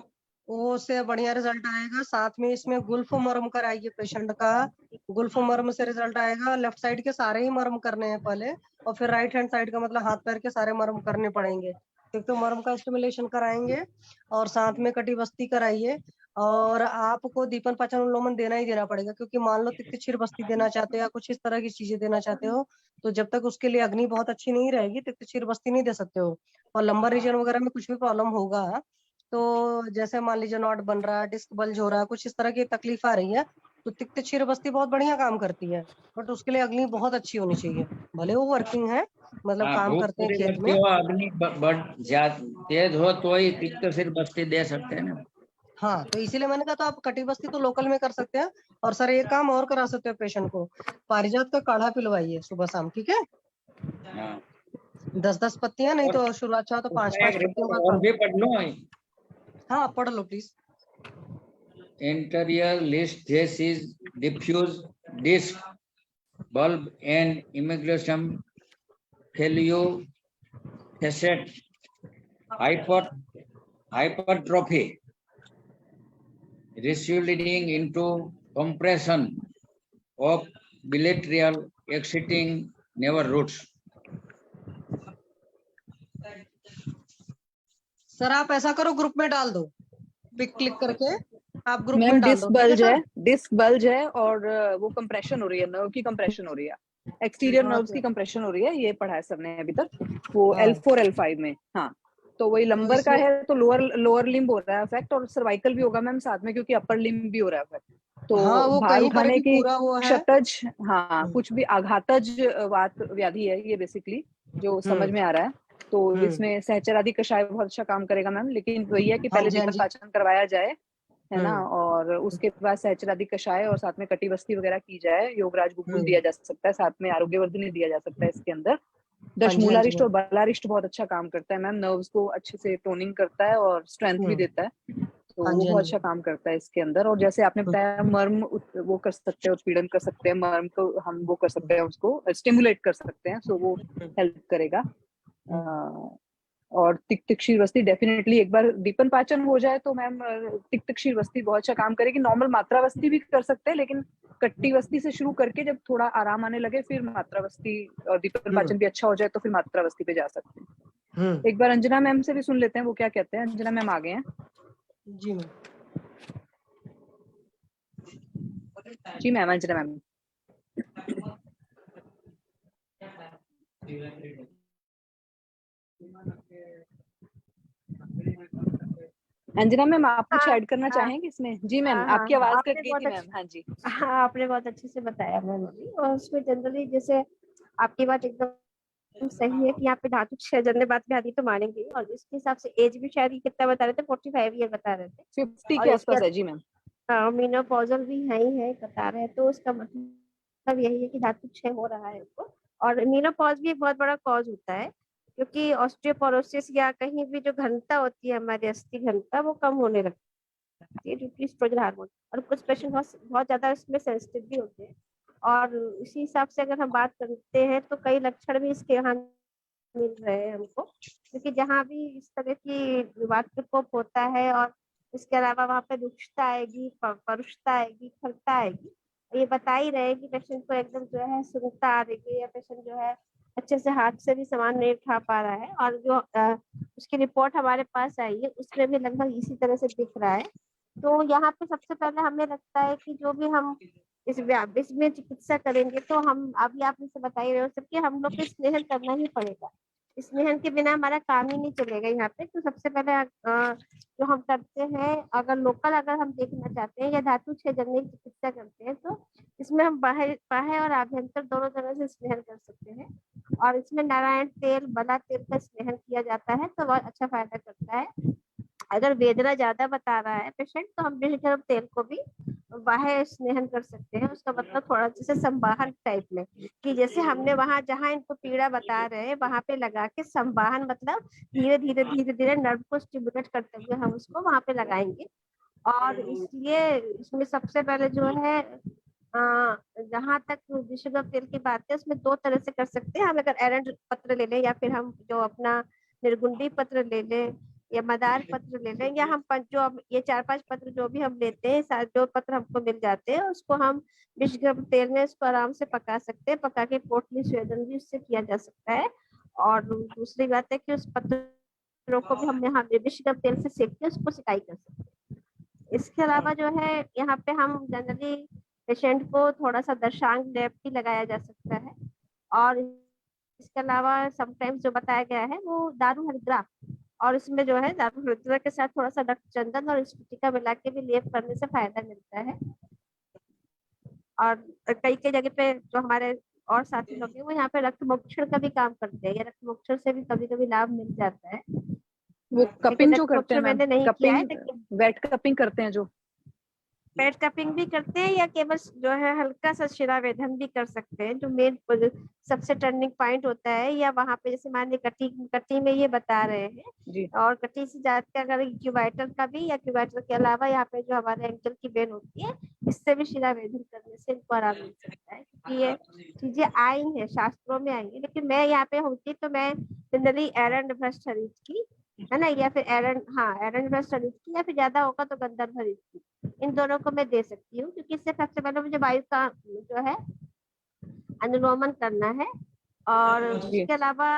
वो से बढ़िया रिजल्ट आएगा। साथ में इसमें गुल्फ मरम कराइए पेशेंट का, गुल्फ मरम से रिजल्ट आएगा। लेफ्ट साइड के सारे ही मरम करने हैं पहले, और फिर राइट हैंड साइड का, मतलब हाथ पैर के सारे मरम करने पड़ेंगे। तो मरम का स्टिमुलेशन कराएंगे, और साथ में कटी बस्ती कराइए। और आपको दीपन पाचन उन्मूलन देना ही देना पड़ेगा, क्योंकि मान लो तिक्ति क्षीर बस्ती देना चाहते हो या कुछ इस तरह की चीजें देना चाहते हो, तो जब तक उसके लिए अग्नि बहुत अच्छी नहीं रहेगी तिक्ति क्षीर बस्ती नहीं दे सकते हो। और लंबर रीजन वगैरह में कुछ भी प्रॉब्लम होगा, तो जैसे मान लीजिए नॉट बन रहा है, डिस्क बल्ज हो रहा है, कुछ इस तरह की तकलीफ आ रही है, तो तिक्त क्षीर बस्ती बहुत बढ़िया काम करती है। बट उसके लिए अग्नि बहुत अच्छी होनी चाहिए, भले वो वर्किंग है मतलब हाँ, काम भूख करते हैं पूरी खेत बस्ती में। हो, अग्नि तेज हो तो ही पित्त फिर बस्ती दे सकते हैं ना। हाँ, तो इसीलिए मैंने कहा तो आप कटी बस्ती तो लोकल में कर सकते हैं। और सर एक काम और करा सकते हो पेशेंट को, पारिजात का काढ़ा पिलवाइए सुबह शाम, ठीक है? हाँ, 10-10 पत्तियां, नहीं और तो शुरुआत चाहो तो उसका 5-5 एक पत्तियों रिपोर्ट का और भी पढ़ लूँ। हाँ, पढ़ लो please. Interior list this is diffuse disc bulb and immigration failure facet hypertrophy resulting into compression of bilateral exiting nerve roots. Sir आप ऐसा करो, ग्रुप में डाल दो, पिक क्लिक करके आप ग्रुप मैम में डाल डिस्क दो, ठीक है बल्ज है, सर? डिस्क बल्ज है और वो कंप्रेशन हो रही है, नर्व की कंप्रेशन हो रही है, एक्सटीरियर हाँ नर्व्स तो की कंप्रेशन हो रही है, ये पढ़ा है सर ने अभी तक, वो हाँ, L4 L5 में। हाँ, तो वही तो लंबर का इसमें है तो लोअर लिम्ब हो रहा है इफेक्ट, और सर्वाइकल भी होगा मैम साथ में, क्योंकि अपर लिम्ब भी हो रहा है इफेक्ट। तो हाँ, वो भार कहीं पर उठाने भी की पूरा वो है। क्षतज, हाँ कुछ भी आघातज वात व्याधि है ये बेसिकली, जो समझ में आ रहा है। तो इसमें सहचरादि कषाय बहुत अच्छा काम करेगा मैम, लेकिन वही है कि हाँ पहले जी, हाँ दीपन जी। पाचन करवाया जाए, है ना, हम्म और उसके बाद सहचरादि कषाय और साथ में कटी बस्ती वगैरह की जाए, योगराज गुग्गुल हम्म, दिया जा सकता है, साथ में आरोग्यवर्धिनी दिया जा सकता है इसके अंदर। हाँ जी, हाँ जी दशमूलारिष्ट और मैम। बलारिष्ट बहुत अच्छा काम करता है मैम, नर्व्स को अच्छे से टोनिंग करता है और स्ट्रेंथ भी देता है, तो हाँ वो जी, हाँ बहुत जी। अच्छा काम करता है इसके अंदर। और जैसे आपने बताया मर्म वो कर सकते हैं, उत्पीड़न कर सकते हैं, मर्म को हम वो कर सकते हैं, उसको स्टिमुलेट कर सकते हैं, सो वो हेल्प करेगा। और तिक तिक शीरवस्ती डेफिनेटली एक बार दीपन पाचन हो जाए तो मैम तिक तिक शीरवस्ती बहुत अच्छा काम करेगी। नॉर्मल मात्रावस्ती भी कर सकते हैं, लेकिन कट्टी वस्ती से शुरू करके जब थोड़ा आराम आने लगे फिर मात्रावस्ती, और दीपन पाचन भी अच्छा हो जाए तो फिर मात्रावस्ती पे जा सकते हैं। एक बार अंजना मैम से भी सुन लेते हैं वो क्या कहते हैं। अंजना मैम आ गए हैं जी मैम। जी ma'am, Anjana ma'am. Anjana ma'am आप कुछ हाँ ऐड करना हाँ चाहेंगे इसमें? जी मैम, हाँ हाँ आपकी हाँ, आवाज कट आपने गई बहुत थी अच्छे, मैम। हाँ जी। हाँ आपने बहुत अच्छे से बताया मैम अभी। और उसमें जनरली जैसे आपकी बात एकदम सही है कि यहाँ पे धातु क्षय जन्य बात भी आती तो मानेंगे, और इसके हिसाब से एज भी शायद ये कितना बता रहे थे, 45 ईयर बता रहे थे। 50 और के इसके आसपास है जी मैम। मीनोपॉजल भी है ही है, बता रहे हैं, तो इसका मतलब यही है कि धातु क्षय हो रहा है उनको। और मीनोपॉज भी एक बहुत बड़ा कॉज होता है, क्योंकि ऑस्टियोपोरोसिस या कहीं भी जो घनता होती है हमारी अस्थि घनता, वो कम होने लगती है ड्यू टू एस्ट्रोजन हार्मोन। और कुछ पेशेंट बहुत बहुत ज्यादा इसमें सेंसिटिव भी होते हैं। और इसी हिसाब से अगर हम बात करते हैं तो कई लक्षण भी इसके यहाँ मिल रहे हैं हमको, क्योंकि जहाँ भी इस तरह की वात प्रकोप होता है, और इसके अलावा वहाँ पे रुक्षता आएगी, परुषता आएगी, खरता आएगी। ये बता ही रहे कि पेशेंट को एकदम जो है सुनता आ रही है, या पेशेंट जो है अच्छे से हाथ से भी सामान नहीं उठा पा रहा है। और जो उसकी रिपोर्ट हमारे पास आई है उसमें भी लगभग इसी तरह से दिख रहा है। तो यहाँ पे सबसे पहले हमें लगता है कि जो भी हम इसमें चिकित्सा करेंगे, तो हम अभी आप जैसे बता ही रहे हो सबके, हम लोग को स्नेहन करना ही पड़ेगा। स्नेहन के बिना हमारा काम ही नहीं चलेगा यहाँ पे। तो सबसे पहले जो हम करते हैं, अगर लोकल अगर हम देखना चाहते हैं या धातु क्षय जन्य की चिकित्सा करते हैं, तो इसमें हम बाह्य और आभ्यंतर दोनों तरह से स्नेहन कर सकते हैं। और इसमें नारायण तेल, बला तेल का स्नेहन किया जाता है तो बहुत अच्छा फायदा करता है। अगर वेदना ज्यादा बता रहा है पेशेंट, तो हम विषगर्भ तेल को भी बाह्य स्नेहन कर सकते हैं। उसका मतलब थोड़ा जैसे संवाहन टाइप में, कि जैसे हमने वहां जहां इनको पीड़ा बता रहे हैं वहां पे लगा के, संवाहन मतलब धीरे धीरे धीरे धीरे नर्व को स्टिमुलेट करते हुए हम उसको वहां पे लगाएंगे। और इसलिए इसमें सबसे पहले जो है जहां तक विषगर्भ तेल की बात है, उसमें दो तरह से कर सकते हैं हम। अगर एरंड पत्र ले लें, या फिर हम जो अपना निर्गुंडी पत्र ले लें, या मदार पत्र ले लें, या हम जो ये 4-5 पत्र जो भी हम लेते हैं, जो पत्र हमको मिल जाते हैं, उसको हम विषगर्भ तेल में उसको आराम से पका सकते हैं। पका के पोटली स्वेदन भी उससे किया जा सकता है। और दूसरी बात है कि उस पत्रों को भी हम यहाँ विषगर्भ तेल से सेक के उसको सिकाई कर सकते हैं। इसके अलावा जो है यहाँ पे हम जनरली पेशेंट को थोड़ा सा दर्शांग लेप भी लगाया जा सकता है। और इसके अलावा समटाइम्स जो बताया गया है वो दारू हरिद्रा, और इसमें जो है दारू हरिद्रा के साथ थोड़ा सा रक्त चंदन और स्फटिका मिला के भी लेप करने से फायदा मिलता है। और कई कई जगह पे जो हमारे और साथी लोग हैं वो यहाँ पे रक्त मोक्षण का भी काम करते हैं, या रक्त मोक्षण से भी कभी कभी लाभ मिल जाता है। वो लेकिन कपिंग जो रक्त करते हैं मोक्षण मैम, मैंने नहीं किया है, कपिंग, लेकिन वेट कपिंग करते हैं जो, पेट कपिंग भी करते हैं या केवल जो है हल्का सा शिरावेधन भी कर सकते हैं। जो मेन सबसे टर्निंग पॉइंट होता है, या वहां पे जैसे मान लीजिए कटी में ये बता रहे हैं, जी और कटी से जाके अगर क्यूबाइटर का भी, या क्यूबाइटर के अलावा यहाँ पे जो हमारे एंकल की वेन होती है, इससे भी शिरावेधन करने से इनको आराम मिल सकता है। क्योंकि ये चीजें आई हैं, शास्त्रों में आई है, लेकिन मैं यहाँ पे होती तो मैं जनरली एरंड भ्रष्ट शरीर की, है ना, या फिर एरंड भ्रष्ट शरीर की, या फिर ज्यादा होगा तो गंधर्व हरित की, इन दोनों को मैं दे सकती हूँ। क्योंकि इससे सबसे पहले मुझे वायु का जो है अनुलोमन करना है। और जी इसके अलावा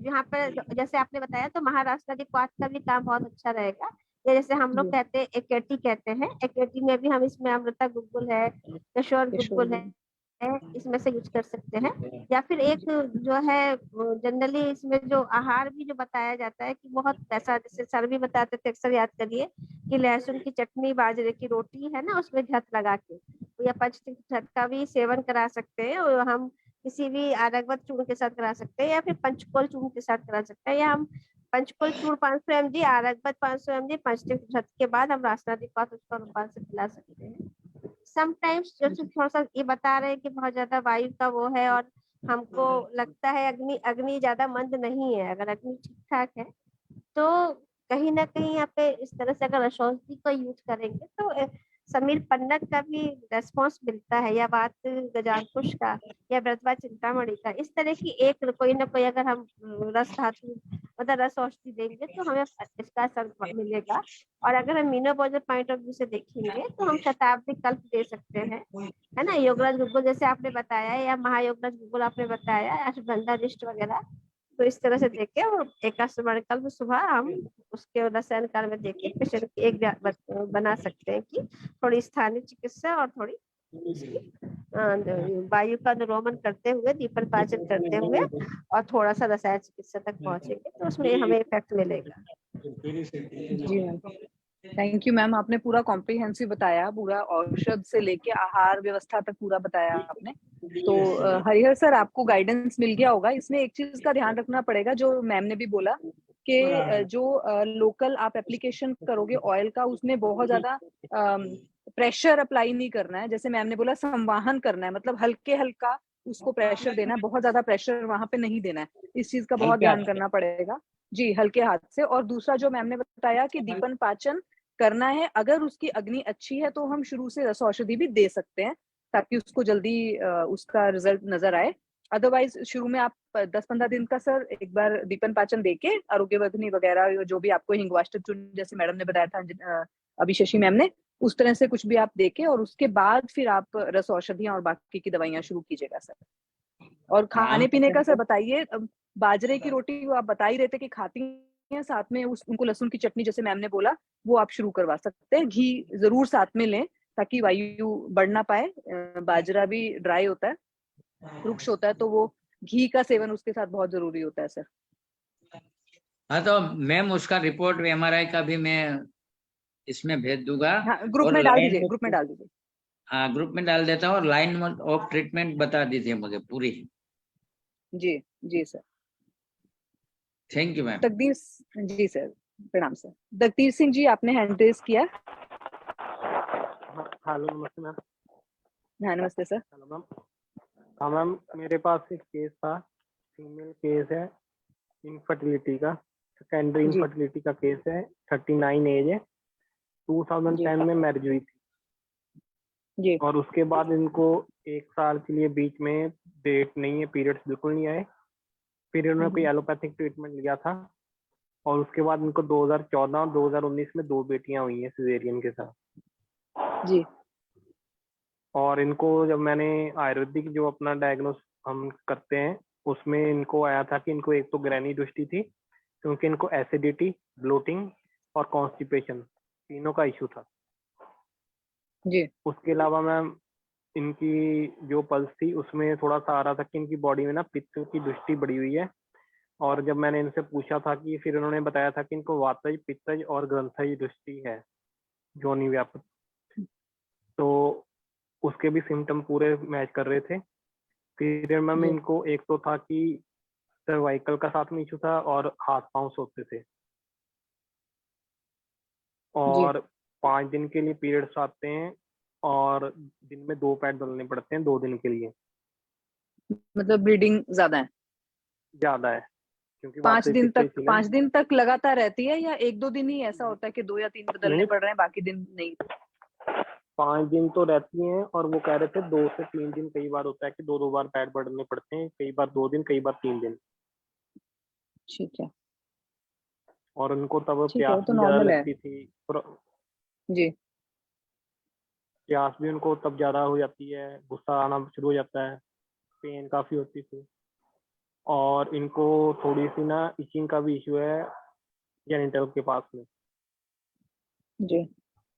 यहाँ पे जैसे आपने बताया, तो महाराष्ट्र क्वाथ का भी काम बहुत अच्छा रहेगा। या जैसे हम लोग जी कहते हैं एकेटी कहते हैं, एकेटी में भी हम इसमें अमृता गुग्गुल है, किशोर गुग्गुल है, इसमें से यूज कर सकते हैं। या फिर एक जो है जनरली इसमें जो आहार भी जो बताया जाता है कि बहुत ऐसा, जैसे सर भी बताते थे अक्सर, याद करिए कि लहसुन की चटनी, बाजरे की रोटी है ना, उसमें झट लगा के, या पंचतीर्थ झट का भी सेवन करा सकते हैं। और हम किसी भी आरगवत चूर्ण के साथ करा सकते हैं, या फिर पंचकोल चूर्ण के साथ करा सकते हैं, या हम पंचकोल चूर्ण 500 mg, आरगवत 500 mg, पंचतीर्थ झट के बाद हम रासनादी पात उसका रूपांतर से पिला सकते हैं। समटाइम्स जैसे थोड़ा सा ये बता रहे हैं कि बहुत ज्यादा वायु का वो है, और हमको लगता है अग्नि अग्नि ज्यादा मंद नहीं है, अगर अग्नि ठीक ठाक है तो कहीं ना कहीं यहाँ पे इस तरह से अगर औषधि को यूज करेंगे तो समीर पन्नग का भी रेस्पॉन्स मिलता है, या बात गजानकुश का, या व्रतवा चिंतामणि का। इस तरह की एक कोई ना कोई अगर हम रस धातु मतलब रस औषधि देंगे तो हमें इसका असर मिलेगा। और अगर हम मीनोपॉजिटिव पॉइंट ऑफ व्यू से देखेंगे तो हम शताब्दी कल्प दे सकते हैं, है ना, योगराज गुग्गुल जैसे आपने बताया, या महायोगराज गुग्गुल आपने बताया, अश्वगंधा रिष्ट वगैरह। तो इस तरह से देखे, और एकाश्रमण कल्प सुबह हम उसके रसायन काल में देखे पेशेंट की एक बना सकते हैं कि थोड़ी स्थानीय चिकित्सा और थोड़ी इसकी वायु का अनुरोमन करते हुए, दीपन पाचन करते हुए, और थोड़ा सा रसायन चिकित्सा तक पहुंचेंगे तो उसमें हमें इफेक्ट मिलेगा। जी मैम, थैंक यू मैम, आपने पूरा कॉम्प्रिहेंसिव बताया, पूरा औषध से लेके आहार व्यवस्था तक पूरा बताया आपने। तो हरिहर सर, आपको गाइडेंस मिल गया होगा। इसमें एक चीज का ध्यान रखना पड़ेगा, जो मैम ने भी बोला कि जो लोकल आप एप्लीकेशन करोगे ऑयल का, उसमें बहुत ज्यादा प्रेशर अप्लाई नहीं करना है। जैसे मैम ने बोला संवाहन करना है, मतलब हल्के हल्का उसको प्रेशर देना है, बहुत ज्यादा प्रेशर वहां पे नहीं देना है। इस चीज का बहुत ध्यान करना पड़ेगा जी, हल्के हाथ से। और दूसरा जो मैम ने बताया कि दीपन पाचन करना है, अगर उसकी अग्नि अच्छी है तो हम शुरू से रस औषधि भी दे सकते हैं, ताकि उसको जल्दी उसका रिजल्ट नजर आए। अदरवाइज शुरू में आप 10-15 दिन का सर एक बार दीपन पाचन देके, आरोग्यवर्धिनी वगैरह जो भी आपको हिंगवाष्टक चूर्ण जैसे मैडम ने बताया था, अभी शशि मैम ने, उस तरह से कुछ भी आप देके, और उसके बाद फिर आप रस औषधियां और बाकी की दवाइयां शुरू कीजिएगा सर। और खाने पीने का सर बताइए, बाजरे की रोटी वो आप बता ही रहे थे कि खाती हैं, साथ में उनको लहसुन की चटनी जैसे मैम ने बोला वो आप शुरू करवा सकते हैं। घी जरूर साथ में लें ताकि वायु बढ़ ना पाए। बाजरा भी ड्राई होता है, रुक्ष होता है, तो वो घी का सेवन उसके साथ बहुत जरूरी होता है सर। हाँ तो मैम उसका रिपोर्ट MRI का भी मैं इसमें भेज दूंगा। हाँ, ग्रुप और में डाल दीजिए, ग्रुप में डाल दीजिए। हाँ, ग्रुप में डाल देता हूँ, और लाइन ऑफ ट्रीटमेंट बता दीजिए मुझे पूरी। जी जी सर। Thank you ma'am. तकदीर जी सर, प्रणाम सर। तकदीर सिंह जी, आपने हैंड रेज किया। हेलो, नमस्ते मैम। हाँ नमस्ते सर। Hello ma'am. हाँ मैम, मेरे पास एक केस था, फीमेल केस है, इनफर्टिलिटी का, सेकेंडरी जी इनफर्टिलिटी का केस है, 39 एज है, 2010 में मैरिज हुई थी, जी और उसके बाद इनको 1 साल के लिए बीच में डेट नहीं है, पीरियड्स बिल्कुल नहीं आए। फिर इन्होंने कोई एलोपैथिक ट्रीटमेंट लिया था, और उसके बाद इनको 2014 और 2019 में 2 बेटियां हुई हैं सिजेरियन के साथ। जी और इनको जब मैंने आयुर्वेदिक जो अपना डायग्नोस हम करते हैं उसमें इनको आया था कि इनको एक तो ग्रैनी दृष्टि थी, क्योंकि इनको एसिडिटी, ब्लोटिंग और कॉन्स्टिपेशन तीनों का इशू था। जी उसके अलावा मैम इनकी जो पल्स थी उसमें थोड़ा सा आ रहा था कि इनकी बॉडी में ना पित्त की दृष्टि बढ़ी हुई है। और जब मैंने इनसे पूछा था कि, फिर उन्होंने बताया था कि इनको वातज, पित्तज और ग्रंथज दृष्टि है, योनि व्यापक। तो उसके भी सिम्टम पूरे मैच कर रहे थे। फिर मैम जी। इनको एक तो था कि सर्वाइकल का साथ में इशू था और हाथ पांव सोते थे, और 5 दिन के लिए पीरियड्स आते हैं और दिन में 2 पैड बदलने पड़ते हैं 2 दिन के लिए। मतलब ब्लीडिंग ज्यादा है? ज्यादा है क्योंकि 5 वातई दिन पित्त तक, थी ना। 5 दिन तक लगातार रहती है, या 1-2 दिन ही ऐसा होता है कि 2 या 3 बदलने नहीं, पड़ रहे हैं, बाकी दिन नहीं? 5 दिन तो रहती हैं, और वो कह रहे थे 2 से 3 दिन कई बार होता है कि 2-2 बार पैड बदलने पड़ते हैं, कई बार 2 दिन, कई बार 3 दिन। ठीक है, और उनको तब ठीक है, वो प्यास तो भी ज्यादा नॉर्मल है। लगती थी, जी। प्यास भी उनको तब ज्यादा हो जाती है, गुस्सा आना शुरू हो जाता है, पेन काफी होती थी, और इनको थोड़ी सी ना इचिंग का भी इशू है जेनिटल के पास में, जी।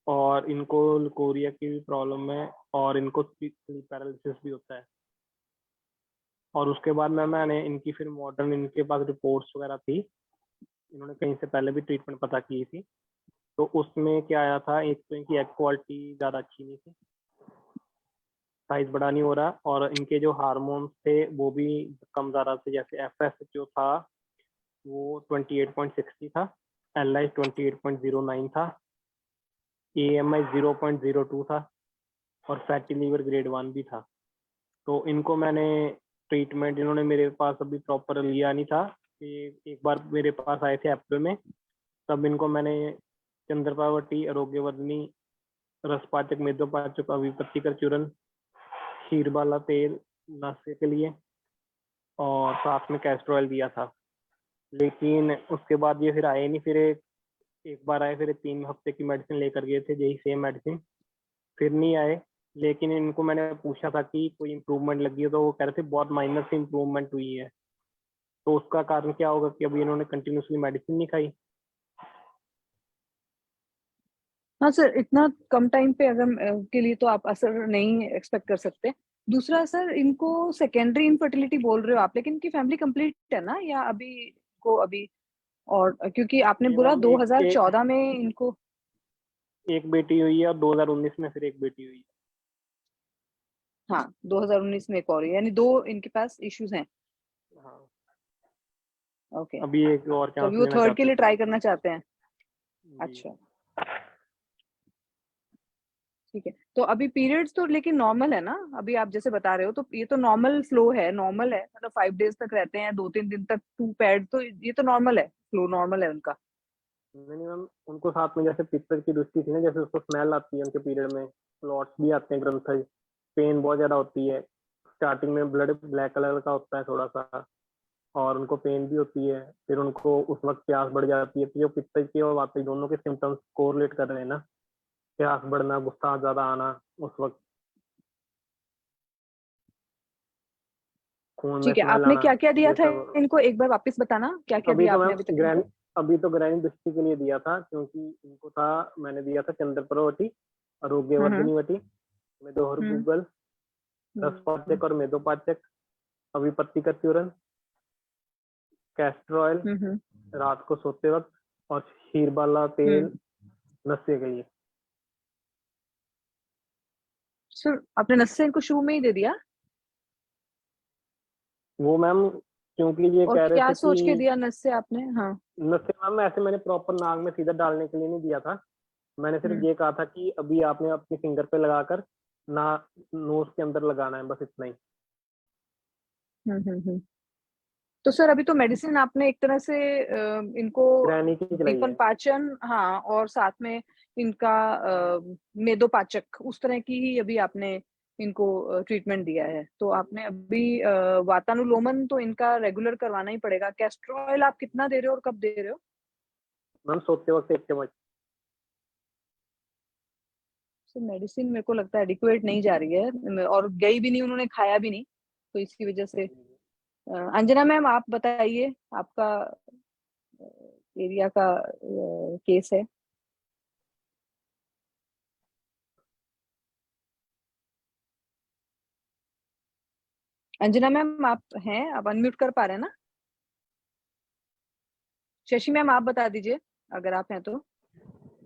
और इनको लकोरिया की भी प्रॉब्लम है, और इनको स्लीप पैरालिसिस भी होता है। और उसके बाद मैंने इनकी फिर मॉडर्न, इनके पास रिपोर्ट्स वगैरह थी, इन्होंने कहीं से पहले भी ट्रीटमेंट पता की थी, तो उसमें क्या आया था, एक तो इनकी एग क्वालिटी ज़्यादा अच्छी नहीं थी, साइज बड़ा नहीं हो रहा, और इनके जो हार्मोन्स थे वो भी कम ज़्यादा थे, जैसे एफएस जो था वो 28.60 था, एलआई 28.09 था, एएमआई 0.02 था, और फैटी लीवर ग्रेड 1 भी था। तो इनको मैंने ट्रीटमेंट, इन्होंने मेरे पास अभी प्रॉपर लिया नहीं था, एक बार मेरे पास आए थे अप्रैल में, तब इनको मैंने चंद्रपावटी, आरोग्यवर्धनी, रसपाचक, मेदोपाचक, अभिपत्तिकर चूर्ण, क्षीरबाला तेल नशे के लिए, और साथ में कैस्टर ऑयल दिया था। लेकिन उसके बाद ये फिर आए नहीं, फिर एक बार आए, फिर 3 हफ्ते की मेडिसिन लेकर गए थे, यही सेम मेडिसिन, फिर नहीं आए। लेकिन इनको मैंने पूछा था कि कोई इम्प्रूवमेंट लगी है, तो वो कह रहे थे बहुत माइनर से इम्प्रूवमेंट हुई है। तो उसका कारण क्या होगा कि अभी इन्होंने कंटिन्यूसली मेडिसिन नहीं खाई। हाँ सर, इतना कम टाइम पे अगर के लिए तो आप असर नहीं एक्सपेक्ट कर सकते। दूसरा सर, इनको सेकेंडरी इनफर्टिलिटी बोल रहे हो आप, लेकिन इनकी फैमिली कंप्लीट है ना, या अभी और क्योंकि आपने ये बोला मैम 2014 में इनको एक बेटी हुई है, और 2019 में फिर एक बेटी हुई है। हाँ, 2019 में एक और, यानी 2 इनके पास इश्यूज हैं। हाँ, ओके, अभी एक और तो चांस अभी वो लेना थर्ड के चाहते लिए थे। ट्राई करना चाहते हैं। जी। अच्छा, ठीक है। तो अभी पीरियड्स तो लेकिन नॉर्मल है ना, अभी आप जैसे बता रहे हो, तो ये तो नॉर्मल फ्लो है, नॉर्मल है, मतलब 5 डेज तक रहते हैं, 2-3 दिन तक 2 पैड, तो ये तो नॉर्मल है, फ्लो नॉर्मल है उनका। नहीं मैम, उनको साथ में जैसे पित्त की दृष्टि थी ना, जैसे उसको स्मेल आती है उनके पीरियड में, क्लॉट्स भी आते हैं, ग्रंथि, पेन बहुत ज्यादा होती है, स्टार्टिंग में ब्लड ब्लैक कलर का होता है थोड़ा सा, और उनको पेन भी होती है, फिर उनको उस वक्त प्यास बढ़ जाती है। तो जो पित्त की और वातई दोनों के सिम्टम्स कोरिलेट कर रहे हैं ना, प्यास बढ़ना, गुस्सा ज्यादा आना, उस वक्त खून में ठीक है, स्मेल आपने आना, क्या क्या दिया ये था सब। इनको, एक बार वापस बताना, क्या क्या अभी दिया तो आपने मैम अभी तक इनको? अभी तो ग्रहणी दृष्टि के लिए दिया था, क्योंकि इनको था, मैंने दिया था चंद्रप्रवटी, हम्म। आरोग्यवर्धनी वटी, मेदोहर हम्म। गूगल, हम्म। रसपाचक और मेदोपाचक, अभिपत्ति का चूर्ण, कैस्टर ऑयल हम्म। रात को सोते वक्त, और क्षीरबाला तेल हम्म। नशे के लिए। सर, आपने नस्से इनको शुरू में ही दे दिया? वो मैम क्योंकि ये और कह रहे क्या थे सोच के कि दिया नस्से आपने? हाँ। नशे, मैम ऐसे मैंने प्रॉपर नाक में सीधा डालने के लिए नहीं दिया था, मैंने सिर्फ हम्म। ये कहा था कि अभी आपने अपनी फिंगर पे लगाकर ना नोज के अंदर लगाना है, बस इतना ही। तो सर, अभी तो मेडिसिन आपने एक तरह से इनको ग्रैनी की चलाई दीपन है। पाचन, हाँ, और साथ में इनका मेदोपाचक, उस तरह की ही अभी आपने इनको ट्रीटमेंट दिया है। तो आपने अभी वातानुलोमन तो इनका रेगुलर करवाना ही पड़ेगा। कैस्टर ऑयल आप कितना दे रहे हो और कब दे रहे हो? मैम सोते वक्त 1 चम्मच। सर, मेडिसिन मेरे को लगता है एडिक्वेट नहीं जा रही है, और गई भी नहीं, उन्होंने खाया भी नहीं, तो इसकी वजह से अंजना मैम, आप बताइए, आपका एरिया का केस है। अंजना मैम, आप हैं? आप अनम्यूट कर पा रहे हैं ना? शशि मैम, आप बता दीजिए अगर आप हैं तो।